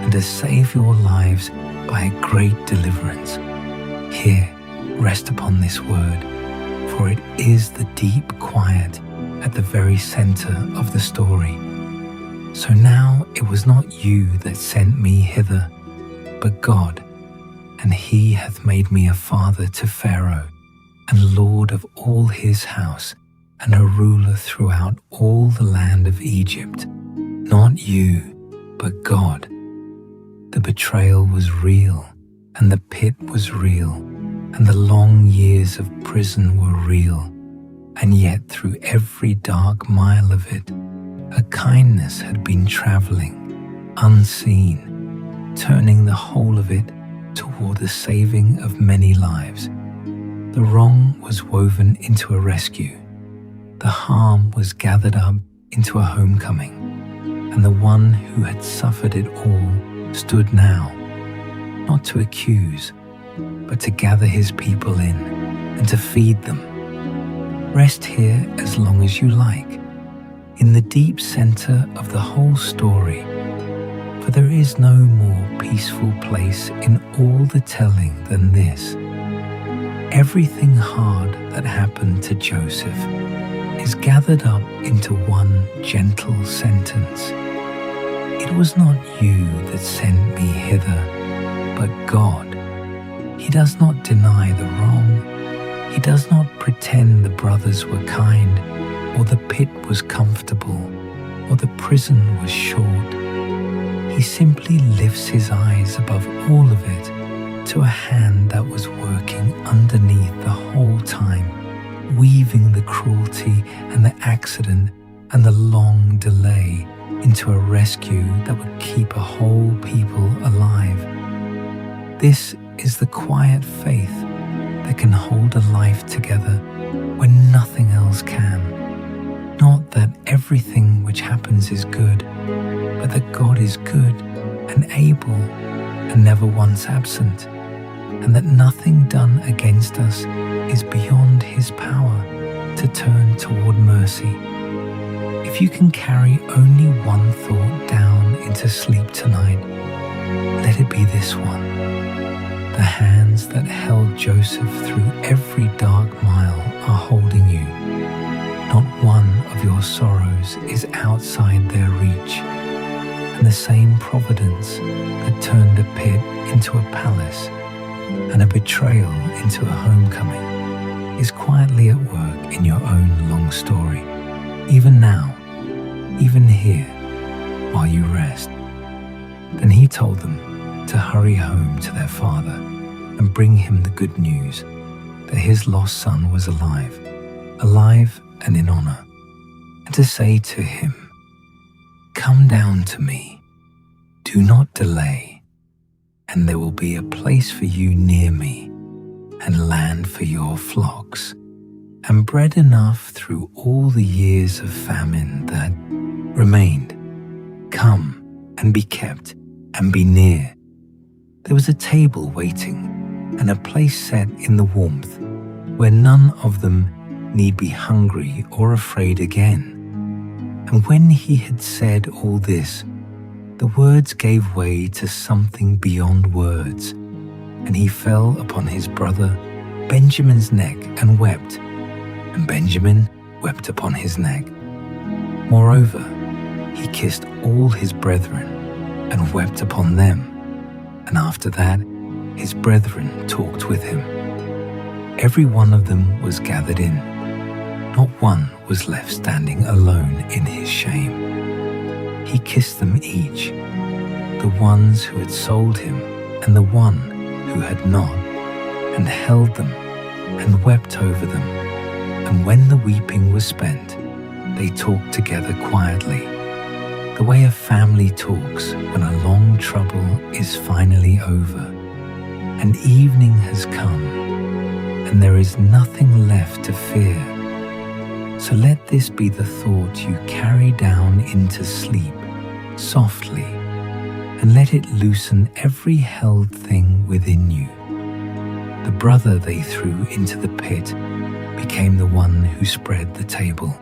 and to save your lives by a great deliverance. Here, rest upon this word, for it is the deep quiet at the very center of the story. So now it was not you that sent me hither, but God, and he hath made me a father to Pharaoh, and lord of all his house, and a ruler throughout all the land of Egypt. Not you, but God. The betrayal was real, and the pit was real, and the long years of prison were real, and yet through every dark mile of it, a kindness had been traveling, unseen, turning the whole of it toward the saving of many lives. The wrong was woven into a rescue, the harm was gathered up into a homecoming, and the one who had suffered it all stood now, not to accuse, but to gather his people in and to feed them. Rest here as long as you like, in the deep center of the whole story, for there is no more peaceful place in all the telling than this. Everything hard that happened to Joseph is gathered up into one gentle sentence. It was not you that sent me hither, but God. He does not deny the wrong. He does not pretend the brothers were kind, or the pit was comfortable, or the prison was short. He simply lifts his eyes above all of it to a hand that was working underneath the whole time, weaving the cruelty and the accident and the long delay into a rescue that would keep a whole people alive. This is the quiet faith that can hold a life together when nothing else can. Not that everything which happens is good, but that God is good and able and never once absent, and that nothing done against us is beyond His power to turn toward mercy. If you can carry only one thought down into sleep tonight, let it be this one. The hands that held Joseph through every dark mile are holding you. Not one of your sorrows is outside their reach, and the same providence that turned a pit into a palace and a betrayal into a homecoming is quietly at work in your own long story, even now, even here, while you rest. Then he told them to hurry home to their father and bring him the good news that his lost son was alive, alive and in honor, and to say to him, "Come down to me, do not delay, and there will be a place for you near me, and land for your flocks, and bread enough through all the years of famine that remained. Come and be kept and be near. There was a table waiting, and a place set in the warmth, where none of them need be hungry or afraid again." And when he had said all this, the words gave way to something beyond words, and he fell upon his brother Benjamin's neck and wept, and Benjamin wept upon his neck. Moreover, he kissed all his brethren and wept upon them, and after that his brethren talked with him. Every one of them was gathered in. Not one was left standing alone in his shame. He kissed them each, the ones who had sold him and the one who had not, and held them and wept over them. And when the weeping was spent, they talked together quietly, the way a family talks when a long trouble is finally over, and evening has come, and there is nothing left to fear. So let this be the thought you carry down into sleep softly, and let it loosen every held thing within you. The brother they threw into the pit became the one who spread the table.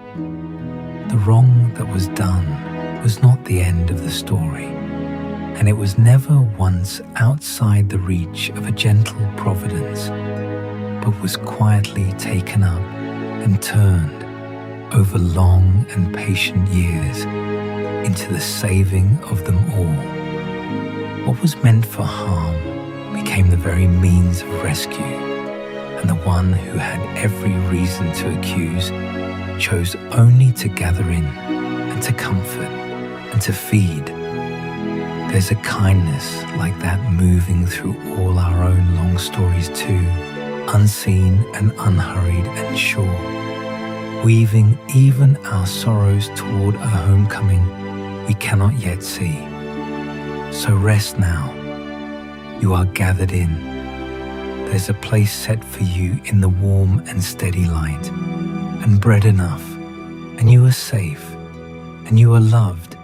The wrong that was done was not the end of the story, and it was never once outside the reach of a gentle providence, but was quietly taken up and turned over long and patient years into the saving of them all. What was meant for harm became the very means of rescue, and the one who had every reason to accuse chose only to gather in and to comfort and to feed. There's a kindness like that moving through all our own long stories too, unseen and unhurried and sure, weaving even our sorrows toward a homecoming we cannot yet see. So rest now. You are gathered in. There's a place set for you in the warm and steady light, and bread enough, and you are safe, and you are loved,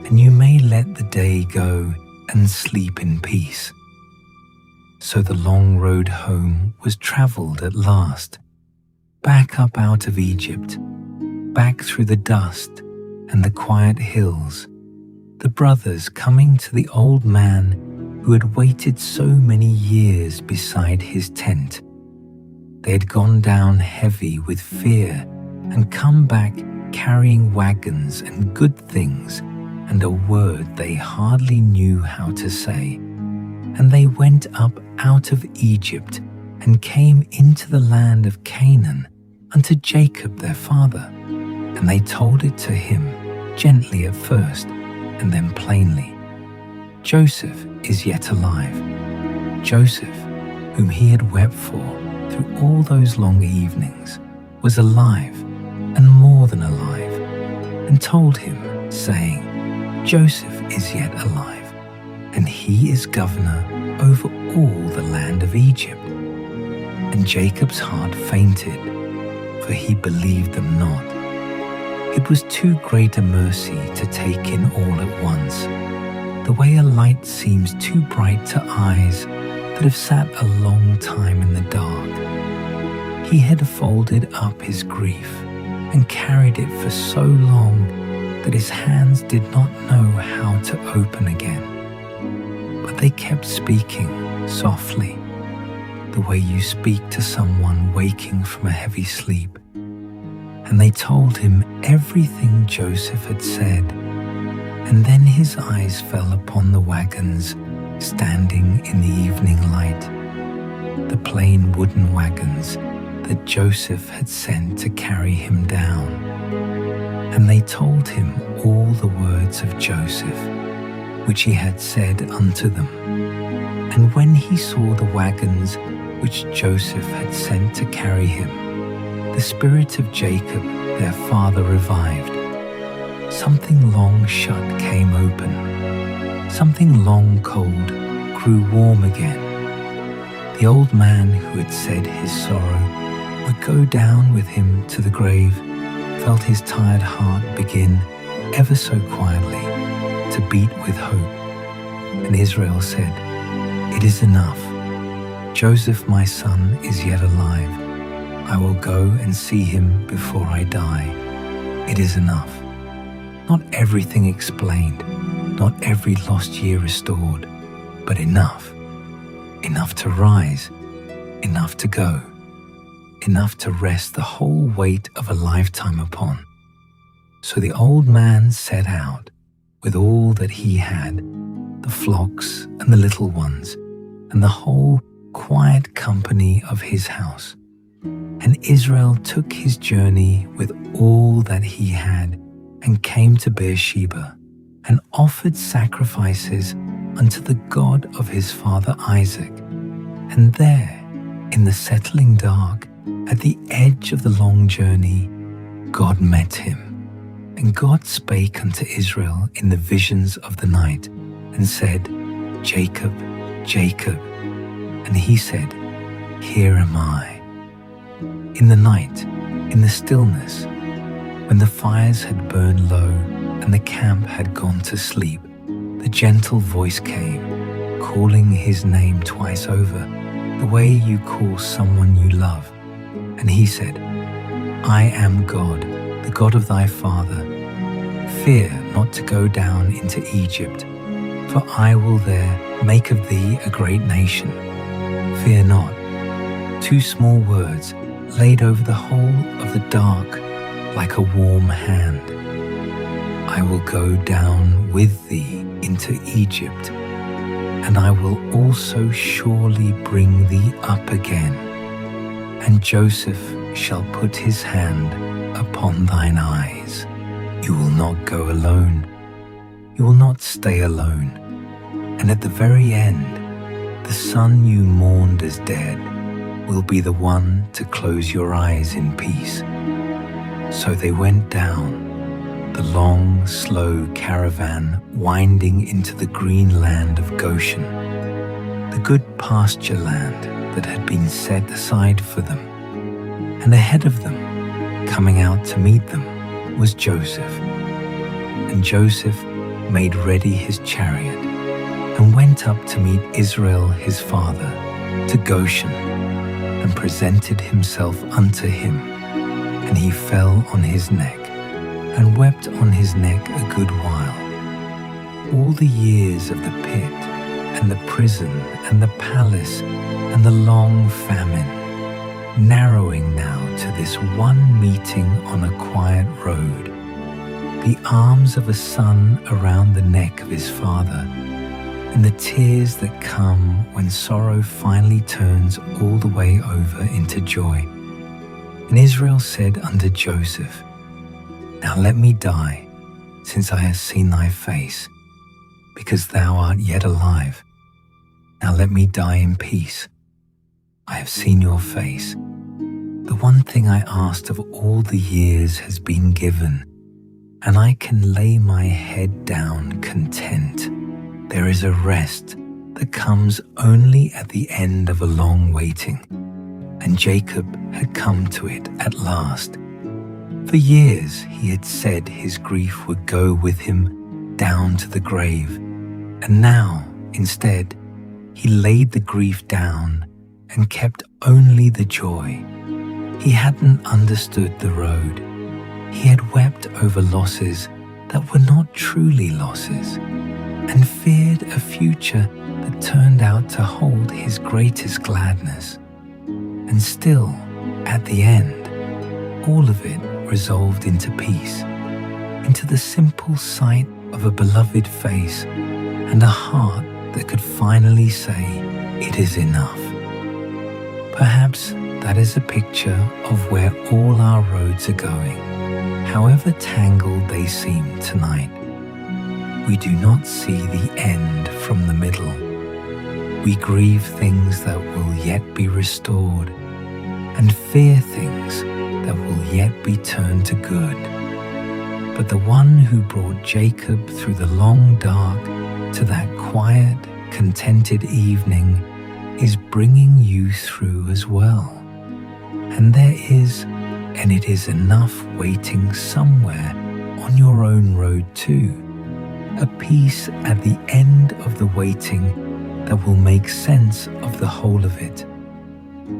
and you may let the day go and sleep in peace. So the long road home was traveled at last, back up out of Egypt, back through the dust and the quiet hills, the brothers coming to the old man who had waited so many years beside his tent. They had gone down heavy with fear and come back carrying wagons and good things and a word they hardly knew how to say. And they went up out of Egypt and came into the land of Canaan unto Jacob their father. And they told it to him, gently at first, and then plainly. Joseph is yet alive. Joseph, whom he had wept for through all those long evenings, was alive, and more than alive, and told him, saying, Joseph is yet alive, and he is governor over all the land of Egypt. And Jacob's heart fainted, for he believed them not. It was too great a mercy to take in all at once, the way a light seems too bright to eyes that have sat a long time in the dark. He had folded up his grief and carried it for so long that his hands did not know how to open again. But they kept speaking softly, the way you speak to someone waking from a heavy sleep. And they told him everything Joseph had said. And then his eyes fell upon the wagons standing in the evening light, the plain wooden wagons that Joseph had sent to carry him down. And they told him all the words of Joseph, which he had said unto them. And when he saw the wagons which Joseph had sent to carry him, the spirit of Jacob their father revived. Something long shut came open. Something long cold grew warm again. The old man who had said his sorrow would go down with him to the grave, felt his tired heart begin, ever so quietly, to beat with hope. And Israel said, It is enough. Joseph my son is yet alive. I will go and see him before I die. It is enough. Not everything explained, not every lost year restored, but enough. Enough to rise, enough to go, enough to rest the whole weight of a lifetime upon. So the old man set out with all that he had, the flocks and the little ones, and the whole quiet company of his house. And Israel took his journey with all that he had, and came to Beersheba, and offered sacrifices unto the God of his father Isaac. And there, in the settling dark, at the edge of the long journey, God met him. And God spake unto Israel in the visions of the night, and said, Jacob, Jacob. And he said, Here am I. In the night, in the stillness, when the fires had burned low and the camp had gone to sleep, the gentle voice came, calling his name twice over, the way you call someone you love. And he said, I am God, the God of thy father. Fear not to go down into Egypt, for I will there make of thee a great nation. Fear not. Two small words laid over the whole of the dark like a warm hand. I will go down with thee into Egypt, and I will also surely bring thee up again. And Joseph shall put his hand upon thine eyes. You will not go alone. You will not stay alone, and at the very end, the son you mourned as dead will be the one to close your eyes in peace. So they went down, the long, slow caravan winding into the green land of Goshen, the good pasture land that had been set aside for them. And ahead of them, coming out to meet them, was Joseph. And Joseph made ready his chariot and went up to meet Israel his father to Goshen, and presented himself unto him. And he fell on his neck, and wept on his neck a good while. All the years of the pit, and the prison, and the palace, and the long famine, narrowing now to this one meeting on a quiet road, the arms of a son around the neck of his father, and the tears that come when sorrow finally turns all the way over into joy. And Israel said unto Joseph, Now let me die, since I have seen thy face, because thou art yet alive. Now let me die in peace. I have seen your face. The one thing I asked of all the years has been given, and I can lay my head down content. There is a rest that comes only at the end of a long waiting, and Jacob had come to it at last. For years he had said his grief would go with him down to the grave, and now, instead, he laid the grief down and kept only the joy. He hadn't understood the road. He had wept over losses that were not truly losses, and feared a future that turned out to hold his greatest gladness. And still, at the end, all of it resolved into peace, into the simple sight of a beloved face and a heart that could finally say, "It is enough." Perhaps that is a picture of where all our roads are going, however tangled they seem tonight. We do not see the end from the middle. We grieve things that will yet be restored, and fear things that will yet be turned to good. But the one who brought Jacob through the long dark to that quiet, contented evening is bringing you through as well. And there is, and it is enough, waiting somewhere on your own road too. A peace at the end of the waiting that will make sense of the whole of it.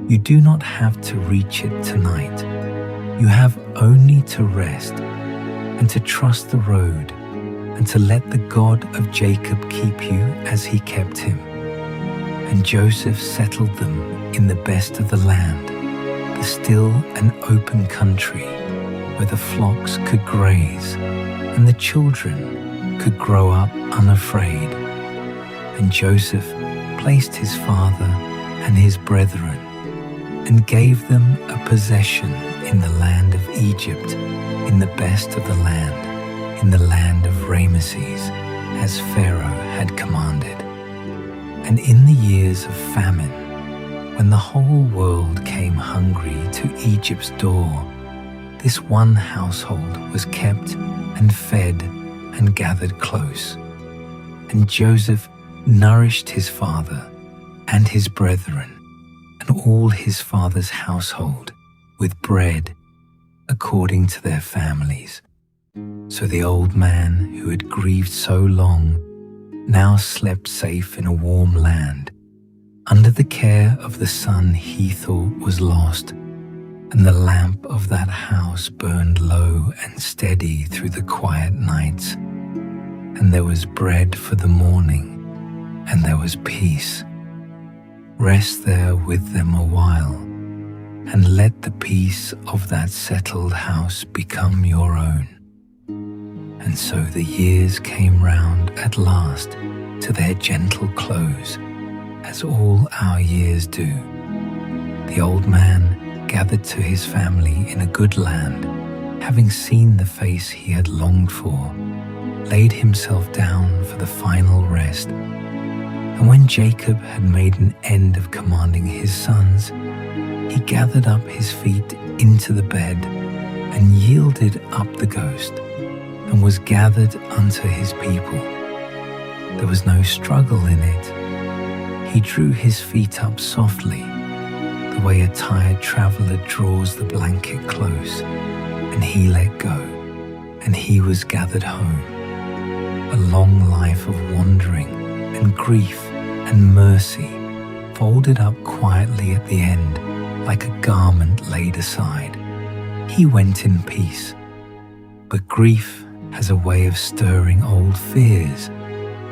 You do not have to reach it tonight. You have only to rest and to trust the road, and to let the God of Jacob keep you as he kept him. And Joseph settled them in the best of the land, the still and open country where the flocks could graze and the children could grow up unafraid. And Joseph placed his father and his brethren and gave them a possession in the land of Egypt, in the best of the land, in the land of Ramesses, as Pharaoh had commanded. And in the years of famine, when the whole world came hungry to Egypt's door, this one household was kept and fed and gathered close. And Joseph nourished his father and his brethren and all his father's household with bread according to their families. So the old man who had grieved so long now slept safe in a warm land, under the care of the son he thought was lost, and the lamp of that house burned low and steady through the quiet nights. And there was bread for the morning, and there was peace. Rest there with them a while, and let the peace of that settled house become your own. And so the years came round at last to their gentle close, as all our years do. The old man gathered to his family in a good land, having seen the face he had longed for, laid himself down for the final rest. And when Jacob had made an end of commanding his sons, he gathered up his feet into the bed and yielded up the ghost, and was gathered unto his people. There was no struggle in it. He drew his feet up softly, the way a tired traveler draws the blanket close, and he let go, and he was gathered home. A long life of wandering and grief and mercy folded up quietly at the end, like a garment laid aside. He went in peace. But grief has a way of stirring old fears,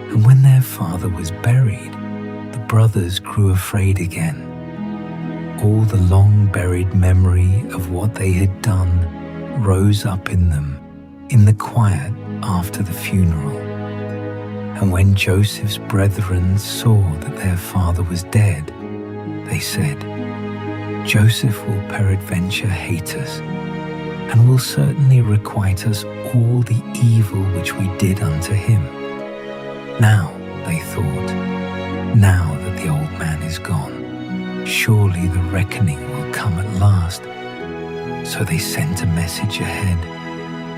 and when their father was buried, the brothers grew afraid again. All the long-buried memory of what they had done rose up in them in the quiet after the funeral. And when Joseph's brethren saw that their father was dead, they said, "Joseph will peradventure hate us, and will certainly requite us all the evil which we did unto him." Now, they thought, now that the old man is gone, surely the reckoning will come at last. So they sent a message ahead,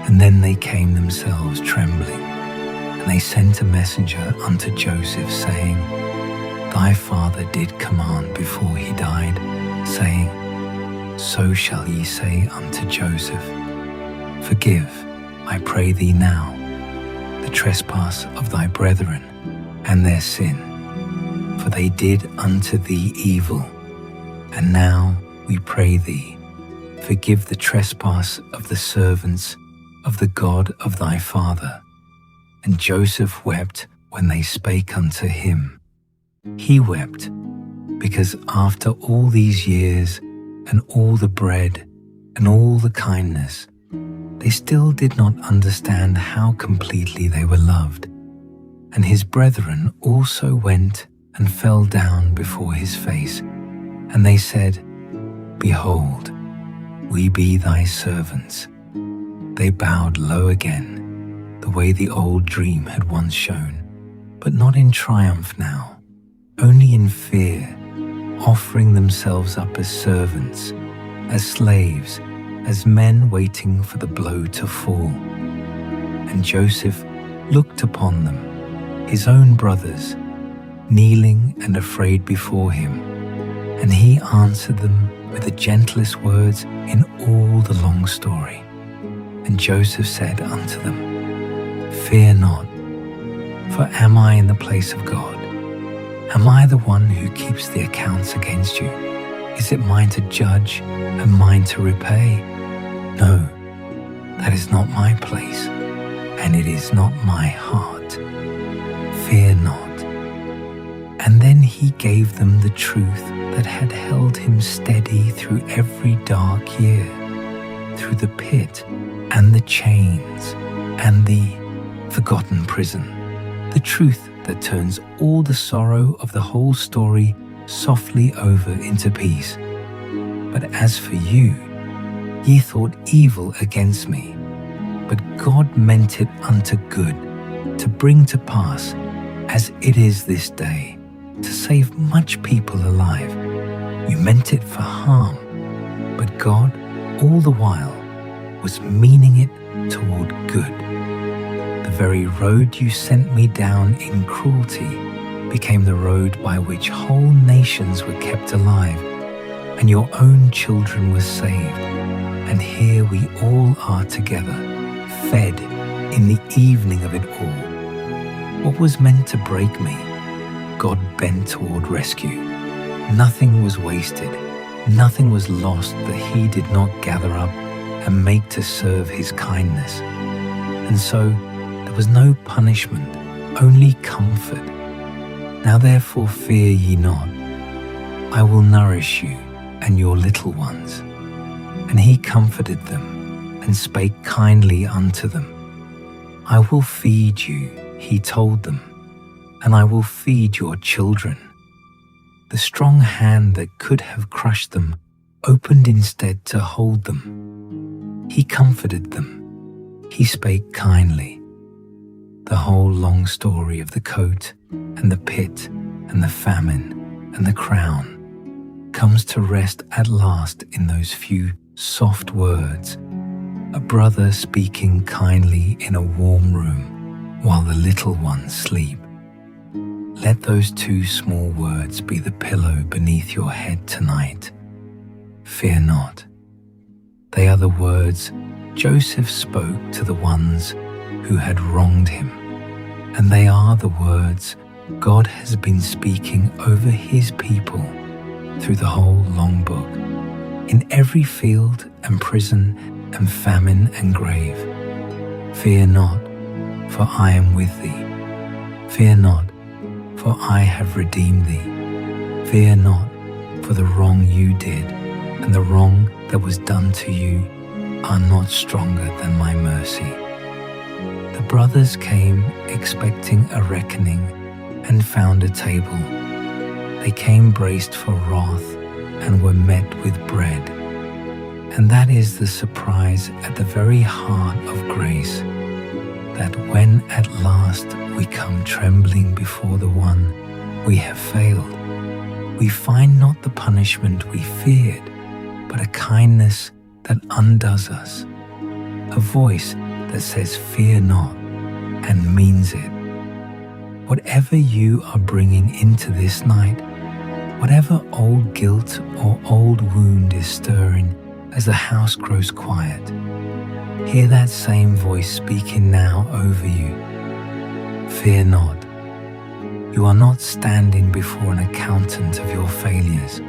and then they came themselves trembling. And they sent a messenger unto Joseph, saying, "Thy father did command before he died, saying, So shall ye say unto Joseph, Forgive, I pray thee now, the trespass of thy brethren and their sin, for they did unto thee evil. And now we pray thee, forgive the trespass of the servants of the God of thy father." And Joseph wept when they spake unto him. He wept because after all these years and all the bread and all the kindness, they still did not understand how completely they were loved. And his brethren also went and fell down before his face, and they said, "Behold, we be thy servants." They bowed low again, the way the old dream had once shown, but not in triumph now, only in fear, offering themselves up as servants, as slaves, as men waiting for the blow to fall. And Joseph looked upon them, his own brothers, kneeling and afraid before him, and he answered them with the gentlest words in all the long story. And Joseph said unto them, "Fear not, for am I in the place of God? Am I the one who keeps the accounts against you? Is it mine to judge and mine to repay? No, that is not my place, and it is not my heart. Fear not." And then he gave them the truth that had held him steady through every dark year, through the pit and the chains and the forgotten prison, the truth that turns all the sorrow of the whole story softly over into peace. "But as for you, ye thought evil against me, but God meant it unto good, to bring to pass, as it is this day, to save much people alive. You meant it for harm, but God all the while was meaning it toward good. The very road you sent me down in cruelty became the road by which whole nations were kept alive, and your own children were saved. And here we all are together, fed in the evening of it all. What was meant to break me, God bent toward rescue. Nothing was wasted, nothing was lost that he did not gather up and make to serve his kindness. And so there was no punishment, only comfort. Now therefore fear ye not. I will nourish you and your little ones." And he comforted them and spake kindly unto them. "I will feed you," he told them, "and I will feed your children." The strong hand that could have crushed them opened instead to hold them. He comforted them. He spake kindly. The whole long story of the coat and the pit and the famine and the crown comes to rest at last in those few soft words, a brother speaking kindly in a warm room while the little ones sleep. Let those two small words be the pillow beneath your head tonight. Fear not. They are the words Joseph spoke to the ones who had wronged him, and they are the words God has been speaking over his people through the whole long book, in every field and prison and famine and grave. Fear not, for I am with thee. Fear not, for I have redeemed thee. Fear not, for the wrong you did and the wrong that was done to you are not stronger than my mercy. The brothers came expecting a reckoning and found a table. They came braced for wrath and were met with bread. And that is the surprise at the very heart of grace, that when at last we come trembling before the one we have failed, we find not the punishment we feared, but a kindness that undoes us, a voice that says, "Fear not," and means it. Whatever you are bringing into this night, whatever old guilt or old wound is stirring as the house grows quiet, hear that same voice speaking now over you. Fear not. You are not standing before an accountant of your failures.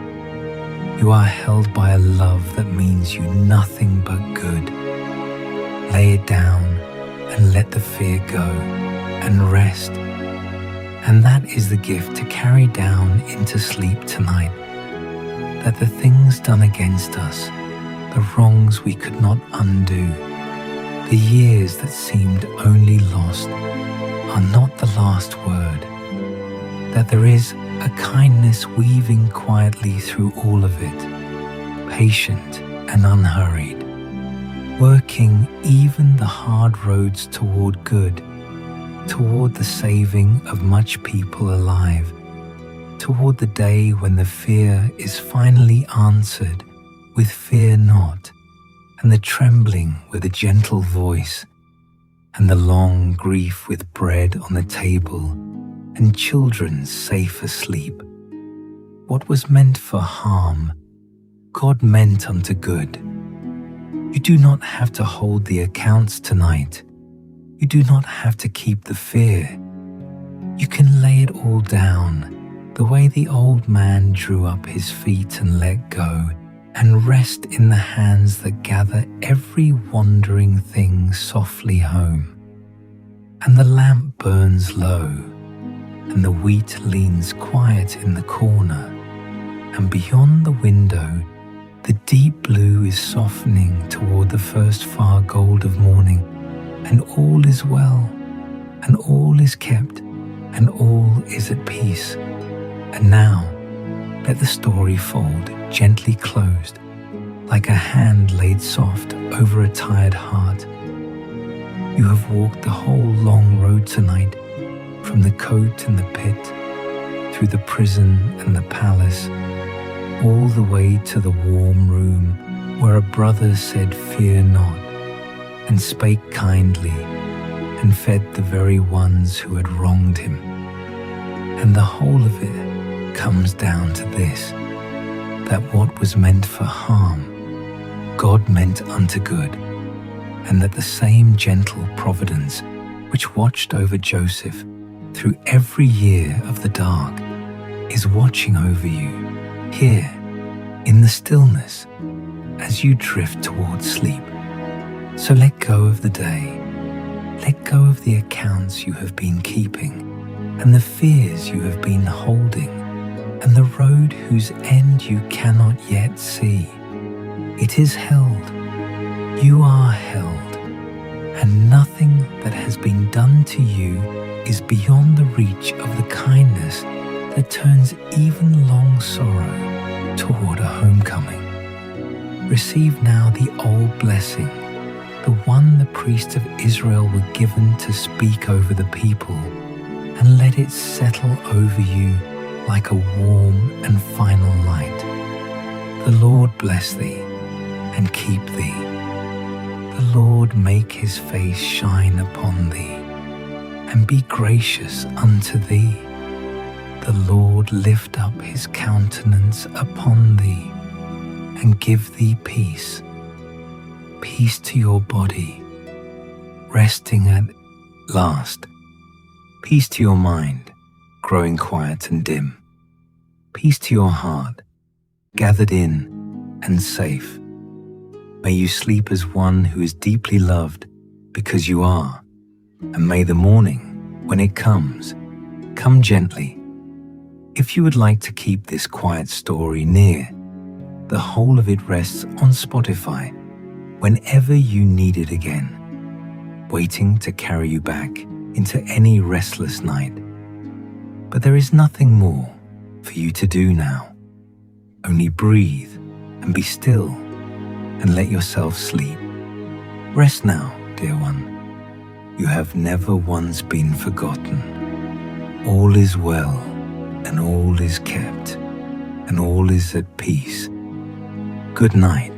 You are held by a love that means you nothing but good. Lay it down and let the fear go and rest. And that is the gift to carry down into sleep tonight, that the things done against us, the wrongs we could not undo, the years that seemed only lost, are not the last word, that there is a kindness weaving quietly through all of it, patient and unhurried, working even the hard roads toward good, toward the saving of much people alive, toward the day when the fear is finally answered with fear not, and the trembling with a gentle voice, and the long grief with bread on the table and children safe asleep. What was meant for harm, God meant unto good. You do not have to hold the accounts tonight. You do not have to keep the fear. You can lay it all down, the way the old man drew up his feet and let go, and rest in the hands that gather every wandering thing softly home. And the lamp burns low, and the wheat leans quiet in the corner, and beyond the window the deep blue is softening toward the first far gold of morning, and all is well, and all is kept, and all is at peace. And now let the story fold, gently closed, like a hand laid soft over a tired heart. You have walked the whole long road tonight, from the coat and the pit, through the prison and the palace, all the way to the warm room where a brother said, "Fear not," and spake kindly, and fed the very ones who had wronged him. And the whole of it comes down to this, that what was meant for harm, God meant unto good, and that the same gentle providence which watched over Joseph through every year of the dark is watching over you here in the stillness as you drift towards sleep. So let go of the day, let go of the accounts you have been keeping and the fears you have been holding and the road whose end you cannot yet see. It is held, you are held, and nothing that has been done to you is beyond the reach of the kindness that turns even long sorrow toward a homecoming. Receive now the old blessing, the one the priests of Israel were given to speak over the people, and let it settle over you like a warm and final light. The Lord bless thee and keep thee. The Lord make his face shine upon thee and be gracious unto thee. The Lord lift up his countenance upon thee and give thee peace. Peace to your body, resting at last. Peace to your mind, growing quiet and dim. Peace to your heart, gathered in and safe. May you sleep as one who is deeply loved, because you are. And may the morning, when it comes, come gently. If you would like to keep this quiet story near, the whole of it rests on Spotify whenever you need it again, waiting to carry you back into any restless night. But there is nothing more for you to do now. Only breathe and be still and let yourself sleep. Rest now, dear one. You have never once been forgotten. All is well, and all is kept, and all is at peace. Good night.